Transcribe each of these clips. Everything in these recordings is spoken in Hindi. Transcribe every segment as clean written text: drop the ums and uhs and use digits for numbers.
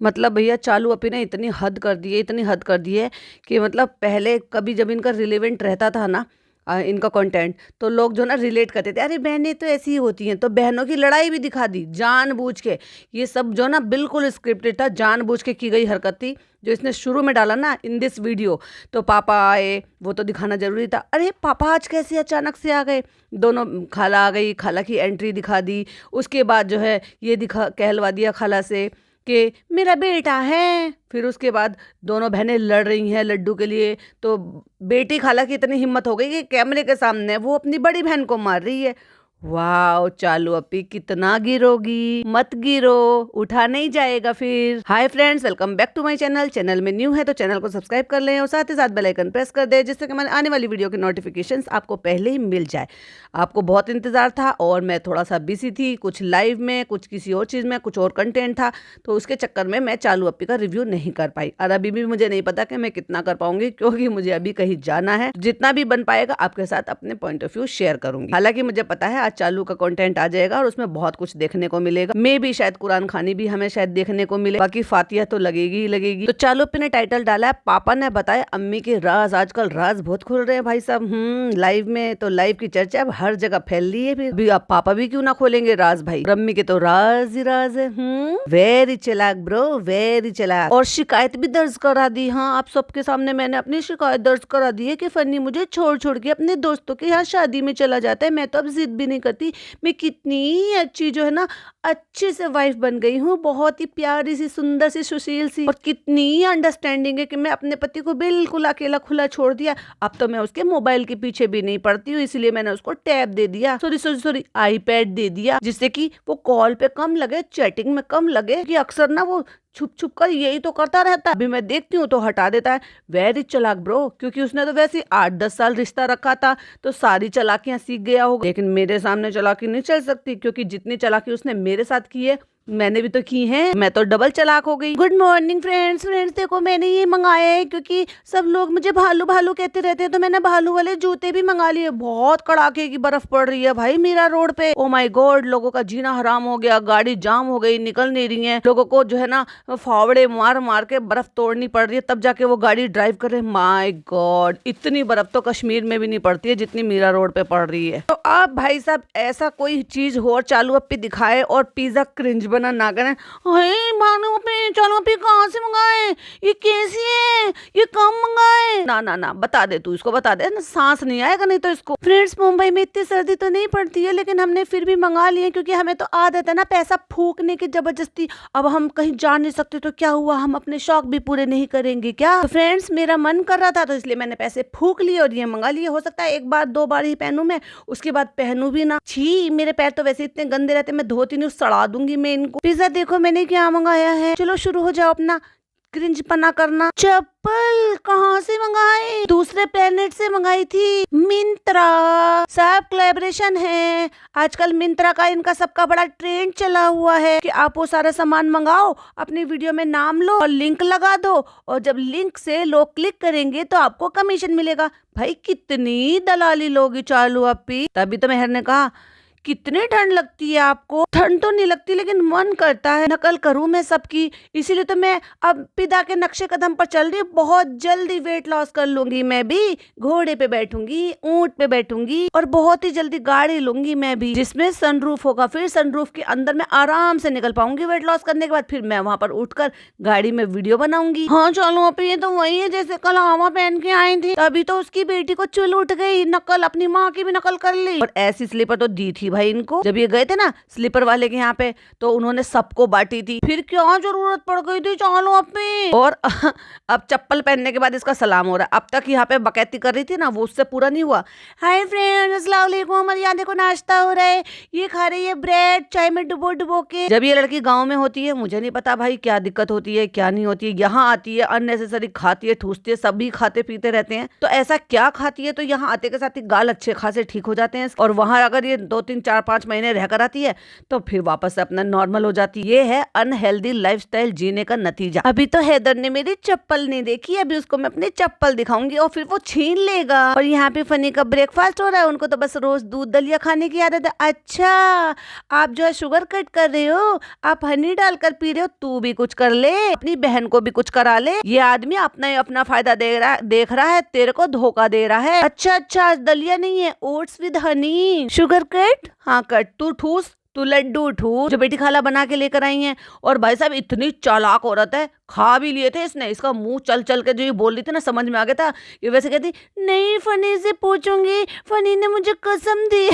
मतलब भैया चालू अपी ने इतनी हद कर दी है, इतनी हद कर दी है कि मतलब पहले कभी जब इनका रिलेवेंट रहता था ना इनका कंटेंट, तो लोग जो ना रिलेट करते थे, अरे बहनें तो ऐसी ही होती हैं, तो बहनों की लड़ाई भी दिखा दी जानबूझ के। ये सब जो ना बिल्कुल स्क्रिप्टेड था, जानबूझ के की गई हरकत थी जो इसने शुरू में डाला ना इन दिस वीडियो। तो पापा आए, वो तो दिखाना जरूरी था। अरे पापा आज कैसे अचानक से आ गए, दोनों खाला आ गई, खाला की एंट्री दिखा दी। उसके बाद जो है ये दिखा कहलवा दिया खाला से कि मेरा बेटा है। फिर उसके बाद दोनों बहनें लड़ रही हैं लड्डू के लिए, तो बेटी खाला की इतनी हिम्मत हो गई कि कैमरे के सामने वो अपनी बड़ी बहन को मार रही है। वाह चालू अपी कितना गिरोगी, मत गिरो, उठा नहीं जाएगा फिर। Hi friends, welcome back to my channel. Channel में न्यू है तो चैनल को सब्सक्राइब कर लें और साथ ही साथ बेल आइकन प्रेस कर दें, जिससे कि हमारे आने वाली वीडियो की नोटिफिकेशंस आपको पहले ही मिल जाए। आपको बहुत इंतजार था और मैं थोड़ा सा बिजी थी, कुछ लाइव में, कुछ किसी और चीज़ में, कुछ और कंटेंट था, तो उसके चक्कर में मैं चालू अपी का रिव्यू नहीं कर पाई। और अभी भी मुझे नहीं पता कि मैं कितना कर पाऊंगी, क्योंकि मुझे अभी कहीं जाना है। जितना भी बन पाएगा आपके साथ अपने पॉइंट ऑफ व्यू शेयर करूंगी। हालांकि मुझे पता है आज चालू का कंटेंट आ जाएगा और उसमें बहुत कुछ देखने को मिलेगा। मे भी शायद कुरान खानी भी हमें शायद देखने को मिले, बाकी फातिया तो लगेगी ही लगेगी। तो चालू अपने टाइटल डाला है, पापा ने बताया अम्मी के राज। आजकल राज बहुत खुल रहे हैं भाई साहब, लाइव में। तो लाइव की चर्चा अब हर जगह फैल रही है। फिर भी अब पापा भी क्यों ना खोलेंगे राज भाई, अम्मी के तो राज ही राज है। वेरी चालाक ब्रो, वेरी चालाक। और शिकायत भी दर्ज करा दी। हाँ, आप सबके सामने मैंने अपनी शिकायत दर्ज करा दी है कि फन्नी मुझे छोड़ छोड़ के अपने दोस्तों के यहाँ शादी में चला जाता है। मैं तो अब जिद भी नहीं करती। मैं कितनी अच्छी जो है ना अच्छे से वाइफ बन गई हूँ, बहुत ही प्यारी सी, सुंदर सी, सुशील सी, और कितनी अंडरस्टैंडिंग है कि मैं अपने पति को बिल्कुल अकेला खुला छोड़ दिया। अब तो मैं उसके मोबाइल के पीछे भी नहीं पड़ती हूँ, इसलिए मैंने उसको टैब दे दिया, सॉरी आईपैड दे दिया, जिससे कि वो कॉल पे कम लगे, चैटिंग में कम लगे। कि अक्सर ना वो छुप छुप कर यही तो करता रहता है, अभी मैं देखती हूँ तो हटा देता है। वेरी चालाक ब्रो, क्योंकि उसने तो वैसे 8-10 साल रिश्ता रखा था, तो सारी चालाकियां सीख गया होगा। लेकिन मेरे सामने चालाकी नहीं चल सकती, क्योंकि जितनी चालाकी उसने मेरे साथ की है मैंने भी तो की है, मैं तो डबल चालाक हो गई। गुड मॉर्निंग फ्रेंड्स देखो मैंने ये मंगाया है, क्योंकि सब लोग मुझे भालू भालू कहते रहते हैं, तो मैंने भालू वाले जूते भी मंगा लिए। बहुत कड़ाके की बर्फ पड़ रही है भाई मीरा रोड पे। ओ माय गॉड, लोगों का जीना हराम हो गया, गाड़ी जाम हो गई, निकल नहीं रही है। लोगों को जो है ना फावड़े मार मार के बर्फ तोड़नी पड़ रही है, तब जाके वो गाड़ी ड्राइव कर रहे हैं। माय गॉड, इतनी बर्फ तो कश्मीर में भी नहीं पड़ती है जितनी मीरा रोड पे पड़ रही है। तो आप भाई साहब ऐसा कोई चीज हो चालू अपी दिखाए और पिज्जा क्रिंज बना ना करें। भानु पे चलो पे कहाँ से मंगाए, ये कैसी है, ये कम मंगाए। ना ना ना, बता दे तू, इसको बता दे ना, सांस नहीं आएगा नहीं तो इसको। फ्रेंड्स, मुंबई में इतनी सर्दी तो नहीं पड़ती है, लेकिन हमने फिर भी मंगा लिए, क्योंकि हमें तो आदत है ना पैसा फूकने की जबरदस्ती। अब हम कहीं जा नहीं सकते तो क्या हुआ, हम अपने शौक भी पूरे नहीं करेंगे क्या? तो फ्रेंड्स, मेरा मन कर रहा था तो इसलिए मैंने पैसे फूक लिए और ये मंगा लिए। हो सकता है एक बार 2 बार ही पहनूं मैं, उसके बाद पहनूं भी ना। छी, मेरे पैर तो वैसे इतने गंदे रहते, मैं धोती नहीं, सड़ा दूंगी मैं इनको। पिज्जा देखो मैंने क्या मंगाया है। चलो शुरू हो जाओ अपना क्रिंज पना करना। चप्पल कहाँ से मंगाए? दूसरे प्लेनेट से मंगाई थी, मिंत्रा। सब कोलैबोरेशन है आजकल। मिंत्रा का इनका सबका बड़ा ट्रेंड चला हुआ है कि आप वो सारा सामान मंगाओ, अपनी वीडियो में नाम लो और लिंक लगा दो, और जब लिंक से लोग क्लिक करेंगे तो आपको कमीशन मिलेगा। भाई कितनी दलाली लोगी चालू अपी। तभी तो मेहर ने कहा कितनी ठंड लगती है आपको। ठंड तो नहीं लगती, लेकिन मन करता है नकल करूं मैं सबकी, इसीलिए तो मैं अब पिता के नक्शे कदम पर चल रही हूँ। बहुत जल्दी वेट लॉस कर लूंगी मैं भी, घोड़े पे बैठूंगी, ऊंट पे बैठूंगी, और बहुत ही जल्दी गाड़ी लूंगी मैं भी, जिसमें सनरूफ होगा। फिर सनरूफ के अंदर मैं आराम से निकल पाऊंगी वेट लॉस करने के बाद। फिर मैं वहां पर उठकर गाड़ी में वीडियो बनाऊंगी। हाँ चलो अपनी, ये तो वही है जैसे कल आमा पहन के आई थी, तभी तो उसकी बेटी को चुल उठ गई, नकल, अपनी माँ की भी नकल कर ली। और ऐसी स्लीपर तो दी थी भाई इनको, जब ये गए थे ना स्लीपर वाले के यहाँ पे, तो उन्होंने सबको बांटी थी। फिर क्या जरूरत पड़ गई थी चालू अपनी। और अब चप्पल पहनने के बाद इसका सलाम हो रहा है। अब तक यहाँ पे बकैती कर रही थी ना, वो उससे पूरा नहीं हुआ। हाय फ्रेंड्स, अस्सलाम वालेकुम, हमारे यहाँ देखो नाश्ता हो रहा है, ये खा रही है ब्रेड चाय में डुबो डुबो के। जब ये लड़की गाँव में होती है, मुझे नहीं पता भाई क्या दिक्कत होती है क्या नहीं होती है। यहाँ आती है अननेसेसरी खाती है, ठूसती है, सभी खाते पीते रहते हैं, तो ऐसा क्या खाती है, तो यहाँ आते के साथ ही गाल अच्छे खासे ठीक हो जाते हैं। और वहाँ अगर ये 2-3 4-5 महीने रह कर आती है तो फिर वापस से अपना नॉर्मल हो जाती है। ये है अनहेल्दी लाइफस्टाइल जीने का नतीजा। अभी तो हैदर ने मेरी चप्पल नहीं देखी, अभी उसको मैं अपनी चप्पल दिखाऊंगी और फिर वो छीन लेगा। और यहाँ पे फनी का ब्रेकफास्ट हो रहा है, उनको तो बस रोज दूध दलिया खाने की आदत है। अच्छा, आप जो है शुगर कट कर रहे हो, आप हनी डालकर पी रहे हो, तू भी कुछ कर ले, अपनी बहन को भी कुछ करा ले। ये आदमी अपना ही अपना फायदा देख रहा है, तेरे को धोखा दे रहा है। अच्छा आज दलिया नहीं है, oats with Honey. Sugar cut, हाँ कट, तू ठूस, तू लड्डू ठूस जो बेटी खाला बना के लेकर आई हैं। और भाई साहब इतनी चालाक औरत है, खा भी लिए थे इसने। इसका मुंह चल चल के जो ये बोल रही थी ना, समझ में आ गया था। ये वैसे कहती नहीं, फनी से पूछूंगी, फनी ने मुझे कसम दी।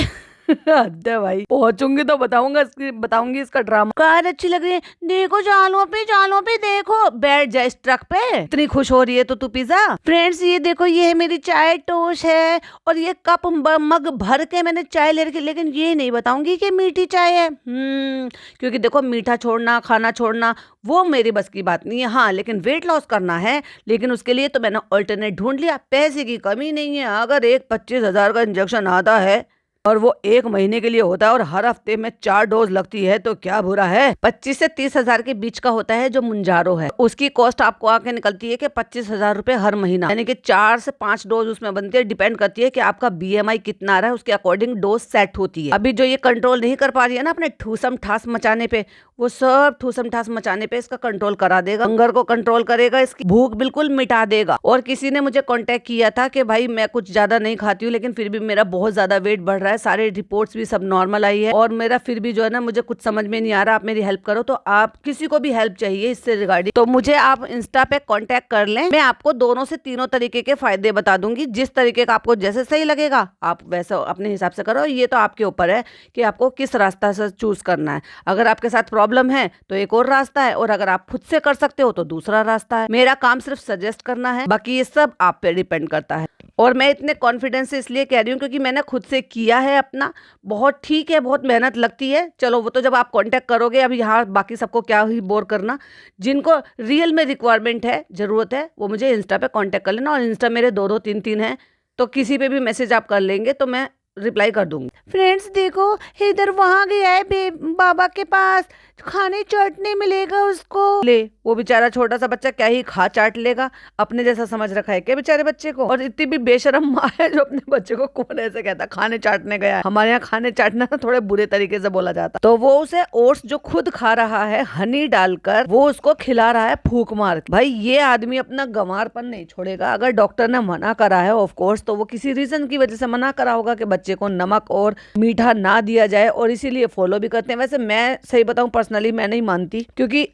अद्दे भाई, पहुंचूंगी तो बताऊंगी इसका ड्रामा। कार अच्छी लग रही है, देखो चालों पे देखो, बैठ जा इस ट्रक पे। इतनी खुश हो रही है तो तू पिज्जा। फ्रेंड्स ये देखो, ये है मेरी चाय टोस्ट है और ये कप मग भर के मैंने चाय ले रखी, लेकिन ये नहीं बताऊंगी कि मीठी चाय है। क्योंकि देखो, मीठा छोड़ना, खाना छोड़ना वो मेरी बस की बात नहीं है। हाँ, लेकिन वेट लॉस करना है, लेकिन उसके लिए तो मैंने ऑल्टरनेट ढूंढ लिया। पैसे की कमी नहीं है। अगर एक 25,000 का इंजेक्शन आता है और वो 1 महीने के लिए होता है और हर हफ्ते में 4 डोज लगती है तो क्या बुरा है। 25 से 30,000 के बीच का होता है जो मुंजारो है, उसकी कॉस्ट आपको आके निकलती है कि 25,000 रुपए हर महीना, यानी कि 4 से 5 डोज उसमें बनती है। डिपेंड करती है कि आपका BMI कितना आ रहा है, उसके अकॉर्डिंग डोज सेट होती है। अभी जो ये कंट्रोल नहीं कर पा रही है ना अपने ठूसम ठास मचाने पे, वो सब ठूसम ठास मचाने पे इसका कंट्रोल करा देगा। हंगर को कंट्रोल करेगा, इसकी भूख बिल्कुल मिटा देगा। और किसी ने मुझे कांटेक्ट किया था कि भाई मैं कुछ ज्यादा नहीं खाती हूँ, लेकिन फिर भी मेरा बहुत ज्यादा वेट बढ़ रहा है, सारे रिपोर्ट्स भी सब नॉर्मल आई है और मेरा फिर भी जो है ना मुझे कुछ समझ में नहीं आ रहा, आप मेरी हेल्प करो। तो आप किसी को भी हेल्प चाहिए इससे रिगार्डिंग, तो मुझे आप इंस्टा पे कांटेक्ट कर लें। मैं आपको दोनों से तीनों तरीके के फायदे बता दूंगी। जिस तरीके का आपको जैसे सही लगेगा आप वैसा अपने हिसाब से करो। ये तो आपके ऊपर है कि आपको किस रास्ता से चूज करना है। अगर आपके साथ प्रॉब्लम है तो एक और रास्ता है, और अगर आप खुद से कर सकते हो तो दूसरा रास्ता है। मेरा काम सिर्फ सजेस्ट करना है, बाकी ये सब आप पे डिपेंड करता है। और मैं इतने कॉन्फिडेंस से इसलिए कह रही हूँ क्योंकि मैंने खुद से किया है अपना। बहुत ठीक है, बहुत मेहनत लगती है, चलो वो तो जब आप कांटेक्ट करोगे। अब यहाँ बाकी सबको क्या ही बोर करना। जिनको रियल में रिक्वायरमेंट है, जरूरत है, वो मुझे इंस्टा पे कांटेक्ट कर लेना। और इंस्टा मेरे 2-2 3-3 है, तो किसी पे भी मैसेज आप कर लेंगे तो मैं रिप्लाई कर दूंगी। फ्रेंड्स देखो, इधर वहां गया है बाबा के पास, खाने चाटने मिलेगा उसको। ले, वो बेचारा छोटा सा बच्चा क्या ही खा चाट लेगा, अपने जैसा समझ रखा है क्या बेचारे बच्चे को। और इतनी भी बेशरम माँ है जो अपने बच्चे को कौन ऐसे कहता खाने चाटने गया है। हमारे यहाँ खाने चाटना ना थोड़े बुरे तरीके से बोला जाता। तो वो उसे ओट्स जो खुद खा रहा है हनी डालकर, वो उसको खिला रहा है फूक मार। भाई ये आदमी अपना गंवारपन नहीं छोड़ेगा। अगर डॉक्टर ने मना करा है ऑफ कोर्स, तो वो किसी रीजन की वजह से मना करा होगा कि बच्चे को नमक और मीठा ना दिया जाए, और इसीलिए फॉलो भी करते हैं। वैसे मैं सही बताऊं, पर्सनली मैं नहीं मानती, क्योंकि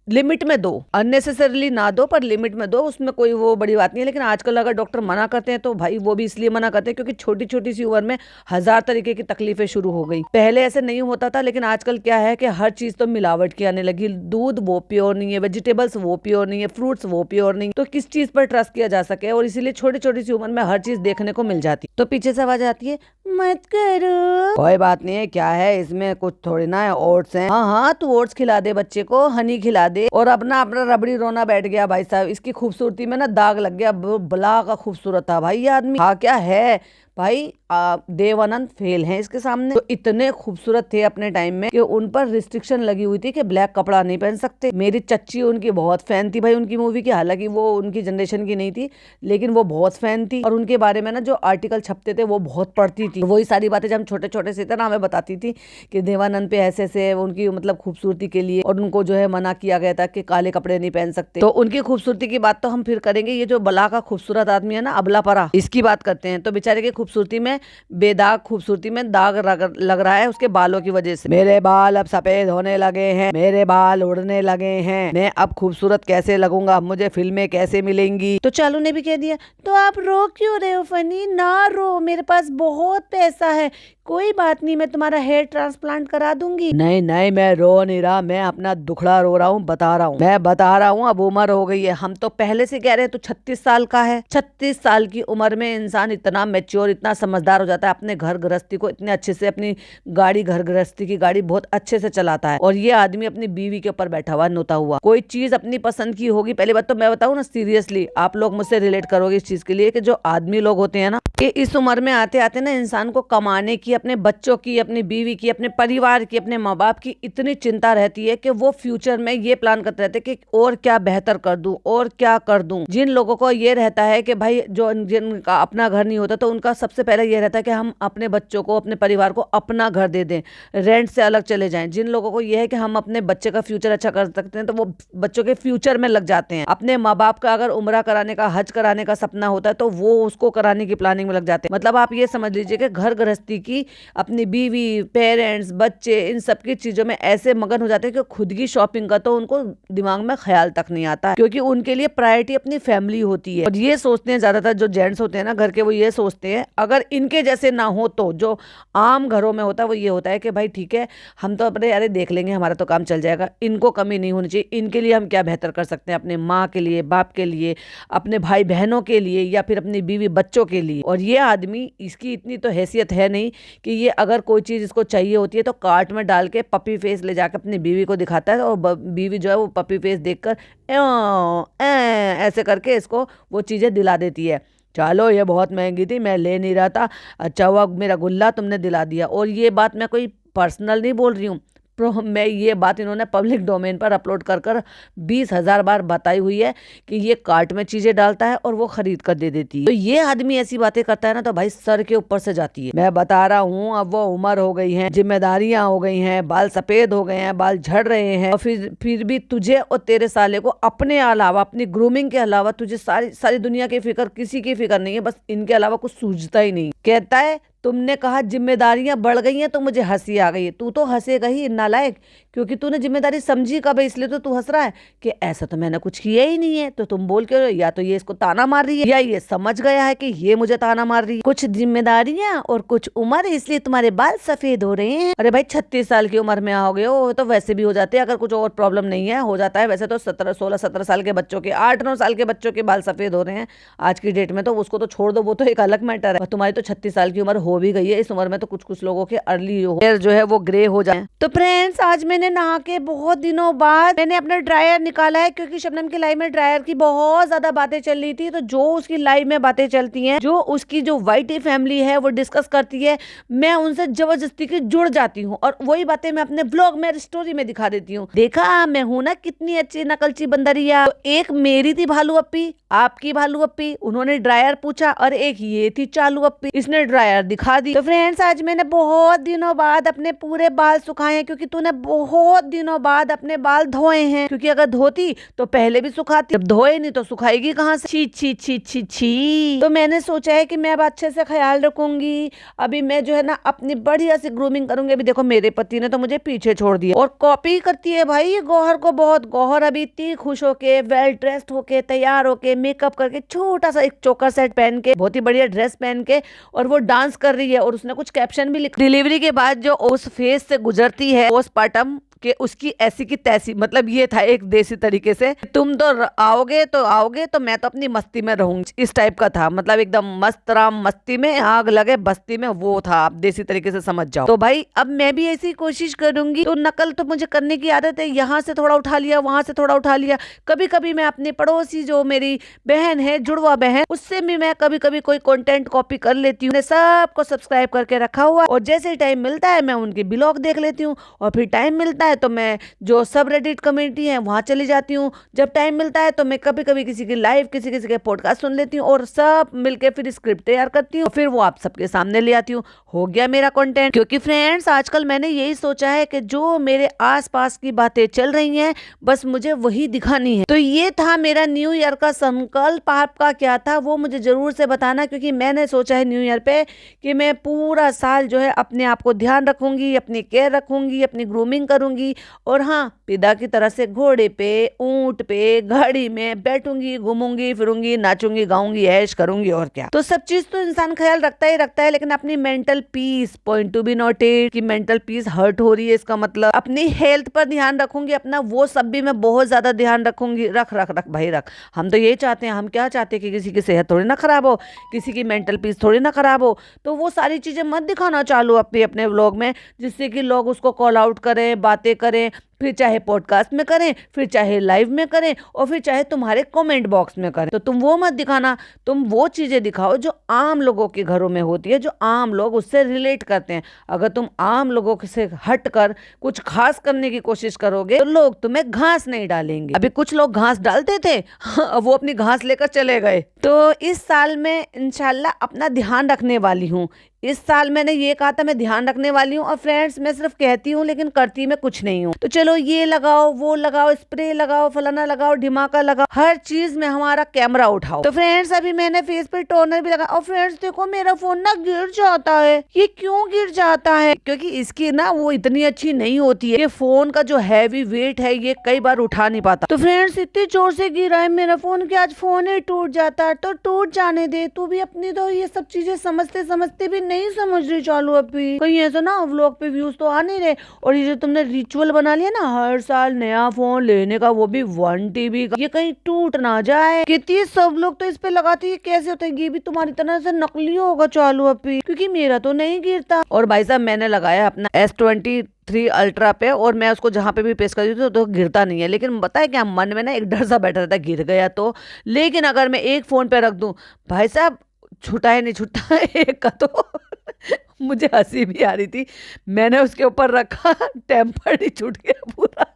लिमिट में दो, अननेसेसरली ना दो, पर लिमिट में दो, उसमें कोई वो बड़ी बात नहीं है। लेकिन आजकल अगर डॉक्टर मना करते हैं तो भाई वो भी इसलिए मना करते हैं क्योंकि छोटी छोटी सी उम्र में 1000 तरीके की तकलीफें शुरू हो गई। पहले ऐसे नहीं होता था, लेकिन आजकल क्या है कि हर चीज तो मिलावट की आने लगी। दूध वो प्योर नहीं है, वेजिटेबल्स वो प्योर नहीं है, फ्रूट्स वो प्योर नहीं, तो किस चीज पर ट्रस्ट किया जा सके। और इसीलिए छोटी छोटी सी उम्र में हर चीज देखने को मिल जाती। तो पीछे से आवाज आती है, मत करो, कोई बात नहीं है, क्या है इसमें, कुछ थोड़ी ना है, ओट्स है। हाँ तू ओट्स खिला दे बच्चे को, हनी खिला दे। और अपना रबड़ी रोना बैठ गया भाई साहब। इसकी खूबसूरती में ना दाग लग गया, बला का खूबसूरत था भाई ये आदमी। हाँ क्या है भाई, देवानंद फेल हैं इसके सामने। तो इतने खूबसूरत थे अपने टाइम में कि उन पर रिस्ट्रिक्शन लगी हुई थी कि ब्लैक कपड़ा नहीं पहन सकते। मेरी चच्ची उनकी बहुत फैन थी भाई उनकी मूवी की, हालांकि वो उनकी जनरेशन की नहीं थी, लेकिन वो बहुत फैन थी। और उनके बारे में ना जो आर्टिकल छपते थे वो बहुत पढ़ती थी। वही सारी बातें जब हम छोटे छोटे से थे ना, हमें बताती थी कि देवानंद पे ऐसे ऐसे उनकी मतलब खूबसूरती के लिए, और उनको जो है मना किया गया था कि काले कपड़े नहीं पहन सकते। तो उनकी खूबसूरती की बात तो हम फिर करेंगे। ये जो बला का खूबसूरत आदमी है ना, अबला परा, इसकी बात करते हैं। तो बेचारे की खूबसूरती में बेदाग, खूबसूरती में दाग लग रहा है उसके बालों की वजह से। मेरे बाल अब सफेद होने लगे हैं, मेरे बाल उड़ने लगे हैं, मैं अब खूबसूरत कैसे लगूंगा, मुझे फिल्में कैसे मिलेंगी। तो चालू ने भी कह दिया, तो आप रो क्यों रहे हो फनी, ना रो, मेरे पास बहुत पैसा है, कोई बात नहीं, मैं तुम्हारा हेयर ट्रांसप्लांट करा दूंगी। नहीं नहीं, मैं रो नहीं रहा, मैं अपना दुखड़ा रो रहा हूँ, बता रहा हूँ, मैं बता रहा हूँ। अब उम्र हो गई है, हम तो पहले से कह रहे हैं, तो 36 साल का है। 36 साल की उम्र में इंसान इतना मैच्योर, इतना समझदार हो जाता है, अपने घर गृहस्थी को इतने अच्छे से, अपनी गाड़ी, घर गृहस्थी की गाड़ी बहुत अच्छे से चलाता है। और ये आदमी अपनी बीवी के ऊपर बैठा हुआ, नोता हुआ। कोई चीज अपनी पसंद की होगी, पहली बात तो मैं बताऊँ ना, सीरियसली आप लोग मुझसे रिलेट करोगे इस चीज के लिए, कि जो आदमी लोग होते हैं ना, कि इस उम्र में आते आते ना इंसान को कमाने की, अपने बच्चों की, अपनी बीवी की, अपने परिवार की, अपने माँ बाप की इतनी चिंता रहती है कि वो फ्यूचर में ये प्लान करते रहते हैं कि और क्या बेहतर कर दूं और क्या कर दूं। जिन लोगों को ये रहता है कि भाई जो जिनका अपना घर नहीं होता तो उनका सबसे पहले ये रहता है कि हम अपने बच्चों को, अपने परिवार को अपना घर दे दें, रेंट से अलग चले जाएं। जिन लोगों को ये है कि हम अपने बच्चे का फ्यूचर अच्छा कर सकते हैं तो वो बच्चों के फ्यूचर में लग जाते हैं। अपने माँ बाप का अगर उम्रा कराने का, हज कराने का सपना होता है तो वो उसको कराने की प्लानिंग में लग जाते हैं। मतलब आप ये समझ लीजिए कि घर गृहस्थी की, अपनी बीवी, पेरेंट्स, बच्चे, इन सब की चीजों में ऐसे मगन हो जाते हैं कि खुद की शॉपिंग का तो उनको दिमाग में ख्याल तक नहीं आता, क्योंकि उनके लिए प्रायोरिटी अपनी फैमिली होती है। और ये सोचते हैं ज्यादातर जो जेंट्स होते हैं ना घर के, वो ये सोचते हैं अगर इनके जैसे ना हो तो, जो आम घरों में होता है वो ये होता है कि भाई ठीक है हम तो अपने अरे देख लेंगे, हमारा तो काम चल जाएगा, इनको कमी नहीं होनी चाहिए, इनके लिए हम क्या बेहतर कर सकते हैं, अपने माँ के लिए, बाप के लिए, अपने भाई बहनों के लिए, या फिर अपनी बीवी बच्चों के लिए। और ये आदमी, इसकी इतनी तो हैसियत है नहीं कि ये अगर कोई चीज़ इसको चाहिए होती है तो कार्ट में डाल के पपी फेस ले जाकर अपनी बीवी को दिखाता है, और बीवी जो है वो पपी फेस देखकर ऐसे करके इसको वो चीज़ें दिला देती है। चलो ये बहुत महंगी थी, मैं ले नहीं रहा था, अच्छा हुआ मेरा गुल्ला तुमने दिला दिया। और ये बात मैं कोई पर्सनल नहीं बोल रही हूँ, मैं ये बात इन्होंने पब्लिक डोमेन पर अपलोड कर कर 20,000 बार बताई हुई है कि ये कार्ट में चीजें डालता है और वो खरीद कर दे देती है। तो ये आदमी ऐसी बातें करता है ना तो भाई सर के ऊपर से जाती है। मैं बता रहा हूँ, अब वो उम्र हो गई है, जिम्मेदारियां हो गई हैं, बाल सफेद हो गए हैं, बाल झड़ रहे हैं, और फिर भी तुझे और तेरे साले को अपने अलावा, अपनी ग्रूमिंग के अलावा तुझे सारी सारी दुनिया की फिक्र, किसी की फिक्र नहीं है, बस इनके अलावा कुछ सूझता ही नहीं। कहता है तुमने कहा जिम्मेदारियां बढ़ गई हैं तो मुझे हंसी आ गई है। तू तो हंसेगा ही नालायक, क्योंकि तूने जिम्मेदारी समझी कब है, इसलिए तो तू हंस रहा है कि ऐसा तो मैंने कुछ किया ही नहीं है। तो तुम बोल के या तो ये इसको ताना मार रही है, या ये समझ गया है कि ये मुझे ताना मार रही है। कुछ जिम्मेदारियां और कुछ उम्र, इसलिए तुम्हारे बाल सफेद हो रहे हैं। अरे भाई 36 साल की उम्र में आओगे हो तो वैसे भी हो जाते हैं, अगर कुछ और प्रॉब्लम नहीं है हो जाता है। वैसे तो 16-17 साल के बच्चों के, 8-9 साल के बच्चों के बाल सफेद हो रहे हैं आज की डेट में, तो उसको तो छोड़ दो, वो तो एक अलग मैटर है। तुम्हारी तो 36 साल की उम्र हो भी गई है, इस उम्र में तो कुछ कुछ लोगों के अर्ली हेयर जो है वो ग्रे हो जाए। तो फ्रेंड्स आज मैंने नहा के बहुत दिनों बाद मैंने अपना ड्रायर निकाला है, क्योंकि शबनम की लाइफ में ड्रायर की बहुत ज्यादा बातें चल रही थी। तो जो उसकी लाइफ में बातें चलती हैं, जो उसकी जो वाइटी फैमिली है वो डिस्कस करती है, मैं उनसे जबरदस्ती की जुड़ जाती हूँ और वही बातें मैं अपने ब्लॉग में, स्टोरी में दिखा देती हूँ। देखा मैं हूं ना कितनी अच्छी नकलची बंदरिया। तो एक मेरी थी भालू अप्पी, आपकी भालू अप्पी, उन्होंने ड्रायर पूछा, और एक ये थी चालू अप्पी, इसने ड्रायर दिखा दी। तो फ्रेंड्स आज मैंने बहुत दिनों बाद अपने पूरे बाल सुखाए हैं, क्योंकि तूने बहुत दिनों बाद अपने बाल धोए हैं, क्योंकि अगर धोती तो पहले भी सुखाती, जब धोए नहीं तो सुखाएगी कहाँ से। छी छी छी छी छी। तो मैंने सोचा है कि मैं अब अच्छे से ख्याल रखूंगी। अभी मैं जो है ना अपनी बढ़िया से ग्रूमिंग करूंगी। अभी देखो मेरे पति ने तो मुझे पीछे छोड़ दिया, और कॉपी करती है भाई ये गौहर को बहुत। गौहर अभी इतनी खुश होके, वेल ड्रेस्ड होके, तैयार होके, मेकअप करके, छोटा सा एक चोकर सेट पहन के, बहुत ही बढ़िया ड्रेस पहन के, और वो डांस कर रही है। और उसने कुछ कैप्शन भी लिखा, डिलीवरी के बाद जो उस फेज से गुजरती है पोस्टमार्टम कि उसकी ऐसी की तैसी। मतलब ये था एक देसी तरीके से, तुम तो आओगे तो मैं तो अपनी मस्ती में रहूंगी, इस टाइप का था। मतलब एकदम मस्त राम मस्ती में आग लगे बस्ती में, वो था। आप देसी तरीके से समझ जाओ। तो भाई अब मैं भी ऐसी कोशिश करूंगी। तो नकल तो मुझे करने की आदत है, यहाँ से थोड़ा उठा लिया, वहां से थोड़ा उठा लिया। कभी कभी मैं अपने पड़ोसी जो मेरी बहन है, जुड़वा बहन, उससे भी मैं कभी कभी कोई कंटेंट कॉपी कर लेती हूँ। सबको सब्सक्राइब करके रखा हुआ, और जैसे टाइम मिलता है मैं उनके ब्लॉग देख लेती हूँ, और फिर टाइम मिलता है तो मैं जो सब रेडिट कम्युनिटी है वहां चली जाती हूँ। जब टाइम मिलता है तो मैं कभी कभी किसी की लाइव, किसी किसी के पॉडकास्ट सुन लेती हूँ, और सब मिलके फिर स्क्रिप्ट तैयार करती हूँ, फिर वो आप सबके सामने ले आती हूँ। हो गया मेरा कंटेंट। क्योंकि फ्रेंड्स आजकल मैंने यही सोचा है कि जो मेरे आसपास की बातें चल रही हैं बस मुझे वही दिखानी है। तो ये था मेरा न्यू ईयर का संकल्प। आपका क्या था वो मुझे जरूर से बताना, क्योंकि मैंने सोचा है न्यू ईयर पे कि मैं पूरा साल जो है अपने आप को ध्यान रखूंगी, अपनी केयर रखूंगी, अपनी ग्रूमिंग करूंगी, और हाँ पिता की तरह से घोड़े पे, ऊंट पे, गाड़ी में बैठूंगी, घूमूंगी, फिरूंगी, नाचूंगी, गाऊंगी, ऐश करूंगी, और क्या। तो सब चीज तो इंसान ख्याल रखता ही रखता है, लेकिन अपनी mental peace, point to be noted कि मेंटल पीस हर्ट हो रही है, इसका मतलब अपनी हेल्थ पर ध्यान रखूंगी। अपना वो सब भी मैं बहुत ज्यादा ध्यान रखूंगी। रख रख रख भाई रख। हम तो यही चाहते हैं, हम क्या चाहते हैं कि किसी की सेहत थोड़ी ना खराब हो, किसी की मेंटल पीस थोड़ी ना खराब हो। तो वो सारी चीजें मत दिखाना चालू अपने व्लॉग में, जिससे कि लोग उसको कॉल आउट करें, बातें करें। फिर चाहे पॉडकास्ट में करें, फिर चाहे लाइव में करें, और फिर चाहे तुम्हारे कमेंट बॉक्स में करें। तो तुम वो मत दिखाना, तुम वो चीजें दिखाओ जो आम लोगों के घरों में होती है, जो आम लोग उससे रिलेट करते हैं। अगर तुम आम लोगों से हट कर कुछ खास करने की कोशिश करोगे तो लोग तुम्हें घास नहीं डालेंगे। अभी कुछ लोग घास डालते थे वो अपनी घास लेकर चले गए। तो इस साल में इंशाल्लाह अपना ध्यान रखने वाली हूँ। इस साल मैंने ये कहा था मैं ध्यान रखने वाली हूँ, और फ्रेंड्स मैं सिर्फ कहती हूँ लेकिन करती मैं कुछ नहीं हूँ। तो चलो ये लगाओ, वो लगाओ, स्प्रे लगाओ, फलाना लगाओ, ढिमाका लगाओ, हर चीज में हमारा कैमरा उठाओ। तो फ्रेंड्स अभी मैंने फेस पे टोनर भी लगाया, और फ्रेंड्स देखो मेरा फोन ना गिर जाता है। ये क्यों गिर जाता है? क्योंकि इसकी ना वो इतनी अच्छी नहीं होती है। ये फोन का जो हैवी वेट है ये कई बार उठा नहीं पाता। तो फ्रेंड्स इतनी जोर से गिरा है मेरा फोन कि आज फोन ही टूट जाता है। तो टूट जाने दे, तू भी अपनी तो ये सब चीजें समझते समझते भी नहीं समझ रही चालू। अभी कहीं ऐसा ना व्लॉग पे व्यूज तो आ नहीं रहे। और ये जो तुमने रिचुअल बना लिया ना हर साल नया फोन लेने का, वो भी 1 TB का, ये कहीं टूट ना जाए। कितनी सब लोग तो इस पे लगाते हैं, कैसे होता है? ये भी तुम्हारी तरह से नकली होगा चालू अभी, क्योंकि मेरा तो नहीं गिरता। और भाई साहब मैंने लगाया अपना S23 अल्ट्रा पे, और मैं उसको जहाँ पे भी पेश करती हूँ तो गिरता नहीं है। लेकिन पता है क्या, मन में ना एक डर सा बैठा रहता है गिर गया तो। लेकिन अगर मैं एक फोन पे रख दूं भाई साहब, छूटा है नहीं छूटा एक का तो मुझे हंसी भी आ रही थी। मैंने उसके ऊपर रखा, टेम्पर ही छूट गया पूरा।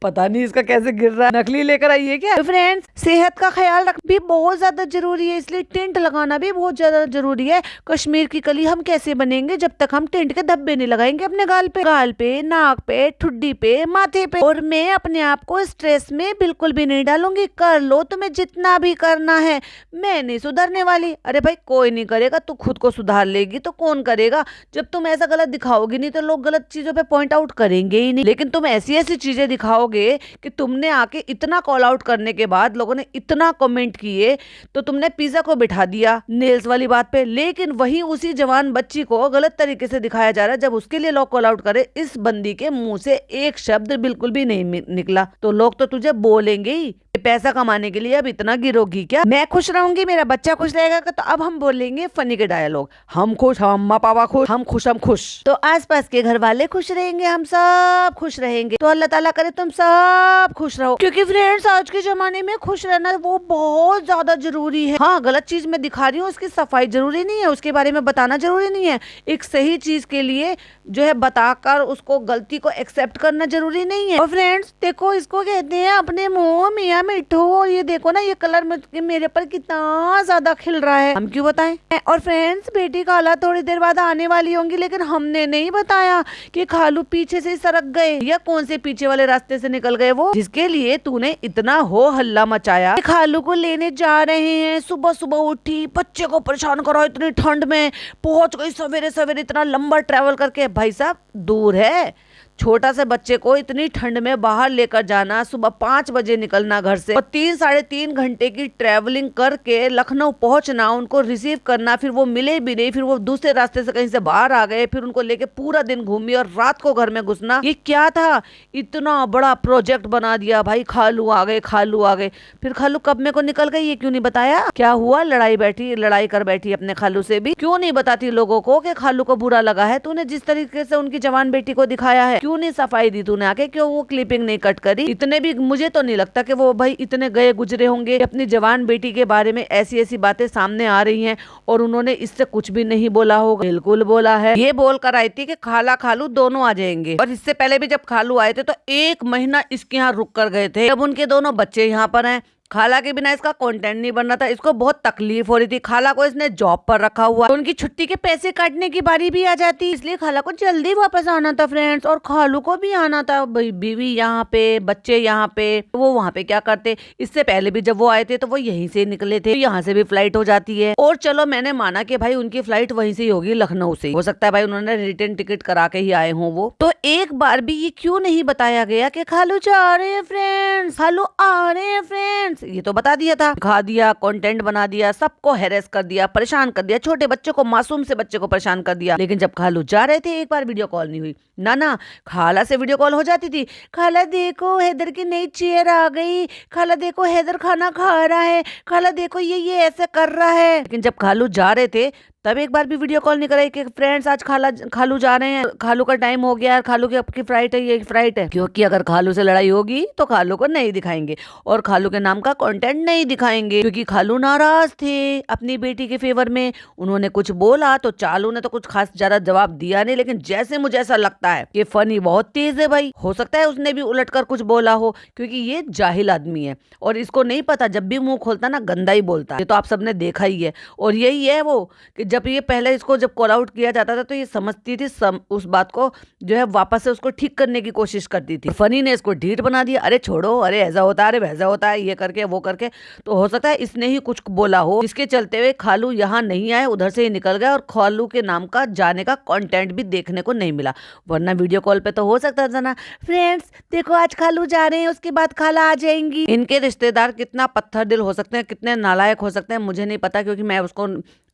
पता नहीं इसका कैसे गिर रहा है। नकली लेकर आई है क्या? तो फ्रेंड्स सेहत का ख्याल रख भी बहुत ज्यादा जरूरी है, इसलिए टेंट लगाना भी बहुत ज्यादा जरूरी है। कश्मीर की कली हम कैसे बनेंगे जब तक हम टेंट के धब्बे नहीं लगाएंगे अपने गाल पे, नाक पे, ठुड्डी पे, माथे पे। और मैं अपने आप को स्ट्रेस में बिल्कुल भी नहीं डालूंगी। कर लो तुम्हें जितना भी करना है, मैं नहीं सुधरने वाली। अरे भाई कोई नहीं करेगा, तू खुद को सुधार लेगी तो कौन करेगा? जब तुम ऐसा गलत दिखाओगी नहीं तो लोग गलत चीजों पे पॉइंट आउट करेंगे ही नहीं। लेकिन तुम ऐसी ऐसी चीजें दिखाओगे कि तुमने आके इतना कॉल आउट करने के बाद लोगों ने इतना कमेंट किए, तो तुमने पिज्जा को बिठा दिया नेल्स वाली बात पे। लेकिन वहीं उसी जवान बच्ची को गलत तरीके से दिखाया जा रहा है। जब उसके लिए लोग कॉल आउट करे, इस बंदी के मुंह से एक शब्द बिल्कुल भी नहीं निकला, तो लोग तो तुझे बोलेंगे ही पैसा कमाने के लिए अब इतना गिरोगी क्या? मैं खुश रहूंगी, मेरा बच्चा खुश रहेगा, तो अब हम बोलेंगे फनी के डायलॉग। हम खुश, हम अम्मा पापा खुश, हम खुश, हम खुश, तो आसपास के घर वाले खुश रहेंगे, हम सब खुश रहेंगे। तो अल्लाह ताला करे तुम सब खुश रहो। क्योंकि फ्रेंड्स आज के जमाने में खुश रहना वो बहुत ज्यादा जरूरी है। हाँ गलत चीज मैं दिखा रही हूँ, उसकी सफाई जरूरी नहीं है, उसके बारे में बताना जरूरी नहीं है। एक सही चीज के लिए जो है बताकर उसको गलती को एक्सेप्ट करना जरूरी नहीं है। और फ्रेंड्स देखो इसको कहते हैं अपने मुंह मियां मिठू। और ये देखो ना ये कलर मेरे पर कितना ज्यादा खिल रहा है, हम क्यों बताएं? और फ्रेंड्स बेटी खाला थोड़ी देर बाद आने वाली होंगी, लेकिन हमने नहीं बताया कि खालू पीछे से सरक गए या कौन से पीछे वाले रास्ते से निकल गए वो, जिसके लिए तूने इतना हो हल्ला मचाया। खालू को लेने जा रहे हैं, सुबह सुबह उठी, बच्चे को परेशान करो इतनी ठंड में, पहुंच गई सवेरे सवेरे इतना लंबा ट्रेवल करके। भाई साहब दूर है, छोटा से बच्चे को इतनी ठंड में बाहर लेकर जाना, सुबह 5 बजे निकलना घर से, और 3-3.5 घंटे की ट्रैवलिंग करके लखनऊ पहुंचना, उनको रिसीव करना, फिर वो मिले भी नहीं, फिर वो दूसरे रास्ते से कहीं से बाहर आ गए, फिर उनको लेके पूरा दिन घूमी और रात को घर में घुसना। ये क्या था? इतना बड़ा प्रोजेक्ट बना दिया भाई। खालू आ गए, खालू आ गए, फिर खालू कब में को निकल गई ये क्यों नहीं बताया? क्या हुआ? लड़ाई कर बैठी अपने खालू से भी। क्यों नहीं बताती लोगों को कि खालू को बुरा लगा है? तूने जिस तरीके से उनकी जवान बेटी को दिखाया है, क्यों नहीं सफाई दी तूने आके? क्यों वो क्लिपिंग नहीं कट करी? इतने भी मुझे तो नहीं लगता कि वो भाई इतने गए गुजरे होंगे। अपनी जवान बेटी के बारे में ऐसी ऐसी बातें सामने आ रही हैं और उन्होंने इससे कुछ भी नहीं बोला होगा। बिल्कुल बोला है। ये बोल कर आई थी कि खाला खालू दोनों आ जाएंगे, और इससे पहले भी जब खालू आए थे तो 1 महीना इसके यहाँ रुक कर गए थे। अब उनके दोनों बच्चे यहाँ पर हैं। खाला के बिना इसका कंटेंट नहीं बन रहा था, इसको बहुत तकलीफ हो रही थी। खाला को इसने जॉब पर रखा हुआ, तो उनकी छुट्टी के पैसे काटने की बारी भी आ जाती, इसलिए खाला को जल्दी वापस आना था फ्रेंड्स, और खालू को भी आना था। बीवी यहाँ पे, बच्चे यहाँ पे, वो वहाँ पे क्या करते? इससे पहले भी जब वो आए थे तो वो यहीं से निकले थे, यहाँ से भी फ्लाइट हो जाती है। और चलो मैंने माना कि भाई उनकी फ्लाइट वहीं से ही होगी, लखनऊ से। हो सकता है भाई उन्होंने रिटर्न टिकट करा के ही आए हों वो। तो एक बार भी ये क्यों नहीं बताया गया कि खालू जा रहे हैं फ्रेंड्स, खालू आ रहे हैं फ्रेंड्स? ये तो बता दिया था, दिखा दिया, कंटेंट बना दिया, सबको हैरेस कर दिया, परेशान कर दिया, छोटे बच्चे को, मासूम से बच्चे को परेशान कर दिया। लेकिन जब खालू जा रहे थे एक बार वीडियो कॉल नहीं हुई। ना खाला से वीडियो कॉल हो जाती थी। खाला देखो हैदर की नई चेयर आ गई, खाला देखो हैदर खाना खा रहा है, खाला देखो ये ऐसा कर रहा है। लेकिन जब खालू जा रहे थे तब एक बार भी वीडियो कॉल नहीं कराई कि फ्रेंड्स आज खालू जा रहे हैं, खालू का टाइम हो गया, खालू की आपकी फ्लाइट है, ये फ्लाइट है। क्योंकि अगर खालू से लड़ाई होगी तो खालू को नहीं दिखाएंगे और खालू के नाम का कंटेंट नहीं दिखाएंगे, क्योंकि खालू नाराज थे अपनी बेटी के फेवर में। उन्होंने कुछ बोला तो चालू ने तो कुछ खास ज्यादा जवाब दिया नहीं, लेकिन जैसे मुझे ऐसा लगता है कि फनी बहुत तेज है भाई, हो सकता है उसने भी उलट कर कुछ बोला हो, क्योंकि ये जाहिल आदमी है और इसको नहीं पता, जब भी मुंह खोलता ना गंदा ही बोलता है। ये तो आप सबने देखा ही है। और यही है वो कि जब ये पहले इसको जब कॉल आउट किया जाता था तो ये समझती थी, उस बात को जो है वापस से उसको ठीक करने की कोशिश करती थी। फनी ने इसको ढीठ बना दिया, अरे छोड़ो, अरे ऐसा होता है, अरे वैसा होता है, ये करके वो करके। तो हो सकता है इसने ही कुछ बोला हो, इसके चलते हुए खालू यहाँ नहीं आए, उधर से ही निकल गए और खालू के नाम का जाने का कंटेंट भी देखने को नहीं मिला। वरना वीडियो कॉल पे तो हो सकता था ना, फ्रेंड्स देखो आज खालू जा रहे हैं, उसके बाद खाला आ जाएंगी। इनके रिश्तेदार कितना पत्थर दिल हो सकते हैं, कितने नालायक हो सकते हैं, मुझे नहीं पता, क्योंकि मैं उसको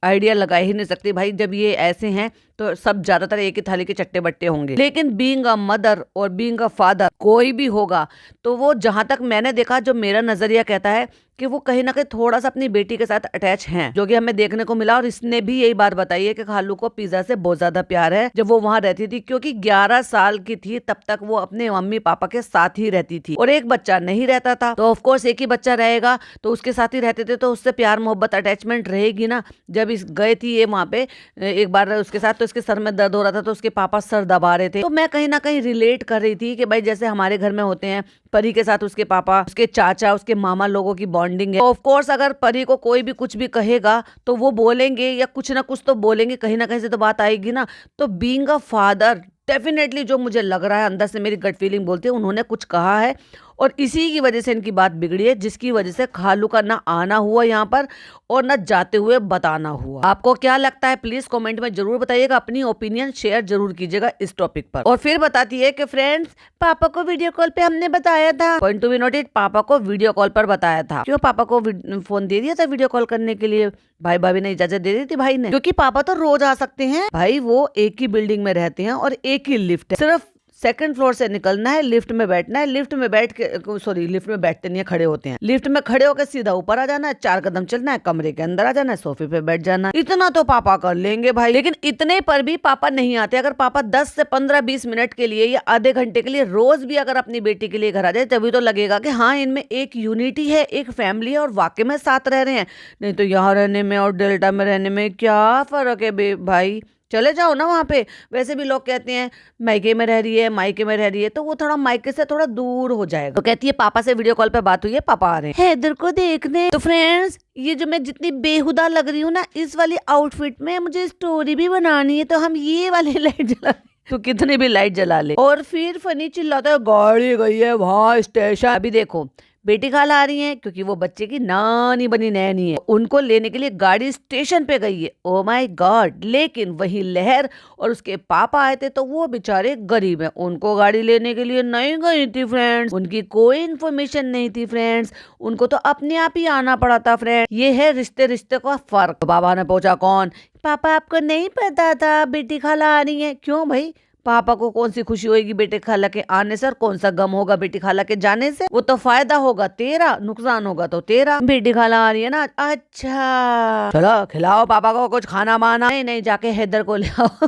आइडिया लगा ही नहीं सकती भाई। जब ये ऐसे हैं तो सब ज्यादातर एक ही थाली के चट्टे बट्टे होंगे। लेकिन बीइंग अ मदर और बीइंग अ फादर कोई भी होगा तो वो, जहां तक मैंने देखा, जो मेरा नजरिया कहता है कि वो कहीं ना कहीं थोड़ा सा अपनी बेटी के साथ अटैच हैं, जो कि हमें देखने को मिला। और इसने भी यही बात बताई है कि खालू को पिज्जा से बहुत ज्यादा प्यार है जब वो वहां रहती थी, क्योंकि 11 साल की थी तब तक वो अपने मम्मी पापा के साथ ही रहती थी और एक बच्चा नहीं रहता था। तो ऑफकोर्स एक ही बच्चा रहेगा तो उसके साथ ही रहते थे, तो उससे प्यार मोहब्बत अटैचमेंट रहेगी ना। जब इस गए थी ये वहां पे एक बार उसके साथ, तो इसके सर में दर्द हो रहा था तो उसके पापा सर दबा रहे थे, तो मैं कहीं ना कहीं रिलेट कर रही थी कि भाई जैसे हमारे घर में होते हैं, परी के साथ उसके पापा, उसके चाचा, उसके मामा लोगों की बॉन्डिंग है। ऑफ कोर्स अगर परी को कोई भी कुछ भी कहेगा तो वो बोलेंगे या कुछ ना कुछ तो बोलेंगे, कहीं ना कहीं से तो बात आएगी ना। तो बीइंग अ फादर डेफिनेटली, जो मुझे लग रहा है अंदर से मेरी गट फीलिंग बोलती है, उन्होंने कुछ कहा है और इसी की वजह से इनकी बात बिगड़ी है, जिसकी वजह से खालू का ना आना हुआ यहाँ पर और ना जाते हुए बताना हुआ। आपको क्या लगता है प्लीज कमेंट में जरूर बताइएगा, अपनी ओपिनियन शेयर जरूर कीजिएगा इस टॉपिक पर। और फिर बताती है कि फ्रेंड्स पापा को वीडियो कॉल पे हमने बताया था, पॉइंट टू बी नोटेड, पापा को वीडियो कॉल पर बताया था। क्यों पापा को फोन दे दिया था वीडियो कॉल करने के लिए? भाई भाभी ने इजाजत दे दी थी भाई ने, क्योंकि पापा तो रोज आ सकते हैं भाई, वो एक ही बिल्डिंग में रहते हैं और एक ही लिफ्ट है, सिर्फ सेकंड फ्लोर से निकलना है, लिफ्ट में बैठना है, लिफ्ट में बैठ के, सॉरी लिफ्ट में बैठते नहीं है, खड़े होते हैं, लिफ्ट में खड़े होकर सीधा ऊपर आ जाना है, 4 कदम चलना है, कमरे के अंदर आ जाना है, सोफे पे बैठ जाना है। इतना तो पापा कर लेंगे भाई, लेकिन इतने पर भी पापा नहीं आते। अगर पापा 10 से 15-20 मिनट के लिए या आधे घंटे के लिए रोज भी अगर अपनी बेटी के लिए घर आ जाए, तभी तो लगेगा कि हाँ इनमें एक यूनिटी है, एक फैमिली है और वाकई में साथ रह रहे हैं। नहीं तो यहाँ रहने में और डेल्टा में रहने में क्या फर्क है भाई, चले जाओ ना वहां पे। वैसे भी लोग कहते हैं मायके में रह रही है, मायके में रह रही है, तो वो थोड़ा मायके से थोड़ा दूर हो जाएगा। तो कहती है पापा से वीडियो कॉल पे बात हुई है, पापा आ रहे हैं हैदर को देखने। तो फ्रेंड्स ये जो मैं जितनी बेहुदा लग रही हूँ ना इस वाली आउटफिट में, मुझे स्टोरी भी बनानी है, तो हम ये वाली लाइट जला तो कितने भी लाइट जला ले। और फिर फनी चिल्लाता है गाड़ी गई है वहां स्टेशन। अभी देखो बेटी खाला आ रही है क्योंकि वो बच्चे की नानी बनी नैनी है, उनको लेने के लिए गाड़ी स्टेशन पे गई है। Oh my God. लेकिन वही लहर और उसके पापा आए थे तो वो बेचारे गरीब हैं, उनको गाड़ी लेने के लिए नहीं गई थी फ्रेंड्स, उनकी कोई इन्फॉर्मेशन नहीं थी फ्रेंड्स, उनको तो अपने आप ही आना पड़ा था फ्रेंड्स। ये है रिश्ते रिश्ते का फर्क। बाबा ने पूछा कौन? पापा आपको नहीं पता था बेटी खाला आ रही है? क्यों भाई, पापा को कौन सी खुशी होगी बेटे खाला के आने से और कौन सा गम होगा बेटी खाला के जाने से? वो तो फायदा होगा तेरा, नुकसान होगा तो तेरा। बेटी खाला आ रही है ना, अच्छा चलो खिलाओ पापा को कुछ खाना माना। नहीं नहीं, जाके हैदर को ले आओ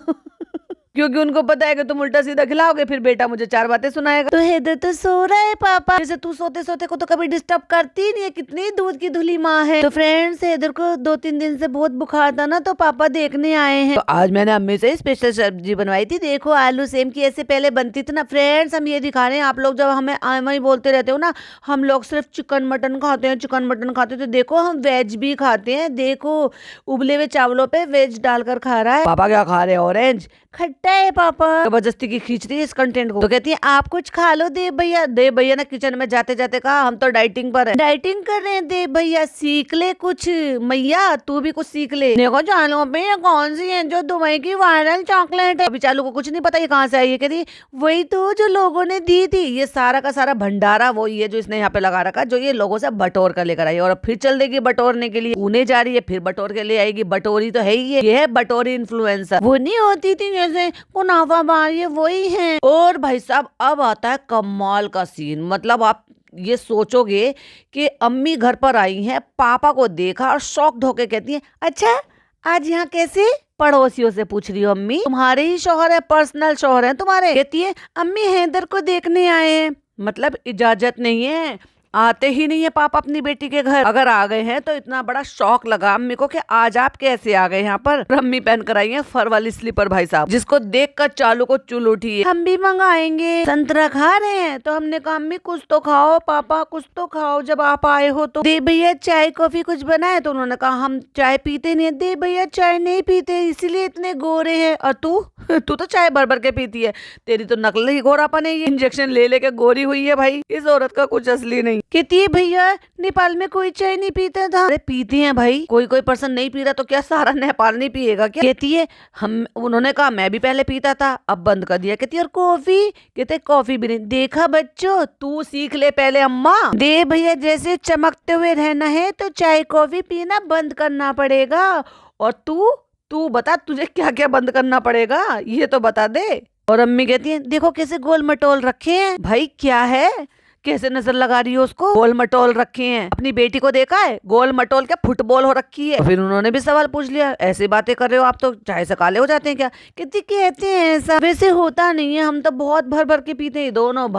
क्योंकि उनको पता है कि तुम उल्टा सीधा खिलाओगे फिर बेटा मुझे 4 बातें सुनाएगा। तो हैदर तो सो रहा है पापा, जैसे तू सोते सोते को तो कभी डिस्टर्ब करती नहीं है, कितनी दूध की धुली माँ है। तो फ्रेंड्स हैदर को 2-3 दिन से बहुत बुखार था ना, तो पापा देखने आए हैं। तो आज मैंने अम्मी से स्पेशल सब्जी बनवाई थी, देखो आलू सेम की ऐसे पहले बनती थी ना। फ्रेंड्स हम ये दिखा रहे हैं, आप लोग जब हमें वही बोलते रहते हो ना हम लोग सिर्फ चिकन मटन खाते हैं, चिकन मटन खाते हैं, तो देखो हम वेज भी खाते हैं। देखो उबले हुए चावलों पे वेज डालकर खा रहा है। पापा क्या खा रहे हैं? ऑरेंज खट्टा है पापा। जबरदस्ती की खींच रही है इस कंटेंट को। तो कहती है आप कुछ खा लो देव भैया। देव भैया ने किचन में जाते जाते कहा हम तो डाइटिंग पर है। डाइटिंग कर रहे हैं देव भैया, सीख ले कुछ, मैया तू भी कुछ सीख ले। देखो चालू पे ये कौन सी है जो दुबई की वायरल चॉकलेट है? अभी चालू को कुछ नहीं पता ये कहाँ से आई है। कहती वही तो जो लोगों ने दी थी, ये सारा का सारा भंडारा वही है जो इसने यहाँ पे लगा रखा, जो ये लोगों से बटोर कर लेकर आई और फिर चल देगी बटोरने के लिए। पुणे जा रही है फिर बटोर के ले आएगी, बटोरी तो है ही ये है बटोरी इन्फ्लुएंसर। वो नहीं होती थी जैसे मुनाफा बार, ये वही है। और भाई साहब अब आता है कमाल का सीन, मतलब आप ये सोचोगे कि अम्मी घर पर आई हैं, पापा को देखा और शॉक्ड होके कहती हैं अच्छा आज यहाँ कैसे? पड़ोसियों से पूछ रही हो अम्मी? तुम्हारे ही शौहर है, पर्सनल शौहर है तुम्हारे? कहती है अम्मी हैदर को देखने आए हैं। मतलब इजाजत नहीं है, आते ही नहीं है पापा अपनी बेटी के घर। अगर आ गए हैं तो इतना बड़ा शौक लगा अम्मी को कि आज आप कैसे आ गए यहाँ पर। अम्मी पहन कर आई है फर वाली स्लीपर भाई साहब, जिसको देख कर चालू को चुल उठी है। हम भी मंगाएंगे। संतरा खा रहे हैं? तो हमने कहा अम्मी कुछ तो खाओ, पापा कुछ तो खाओ, जब आप आए हो तो। दे भैया चाय कॉफी कुछ बनाए? तो उन्होंने कहा हम चाय पीते नहीं है। दे भैया चाय नहीं पीते इसीलिए इतने गोरे हैं। और तू तू तो चाय भर भर के पीती है, तेरी तो नकल ही गोरापन है। ये इंजेक्शन ले लेके गोरी हुई है भाई, इस औरत का कुछ असली नहीं। कहती है भैया नेपाल में कोई चाय नहीं पीता था। अरे पीते हैं भाई, कोई कोई पर्सन नहीं पी रहा तो क्या सारा नेपाल नहीं पिएगा क्या? कहती है हम, उन्होंने कहा मैं भी पहले पीता था अब बंद कर दिया। कहती है और कॉफी? कहते कॉफी भी नहीं। देखा बच्चों, तू सीख ले पहले अम्मा। दे भैया जैसे चमकते हुए रहना है तो चाय कॉफी पीना बंद करना पड़ेगा। और तू तू बता तुझे क्या क्या बंद करना पड़ेगा, ये तो बता दे। और अम्मी कहती है देखो कैसे गोल मटोल रखे हैं। भाई क्या है, कैसे नजर लगा रही हो उसको? गोल मटोल रखे हैं। अपनी बेटी को देखा है गोल मटोल के फुटबॉल हो रखी है। तो फिर उन्होंने भी सवाल पूछ लिया, ऐसी बातें कर रहे हो आप तो चाय से काले हो जाते हैं क्या? कहते हैं ऐसा वैसे होता नहीं है, हम तो बहुत भर भर के पीते हैं। दोनों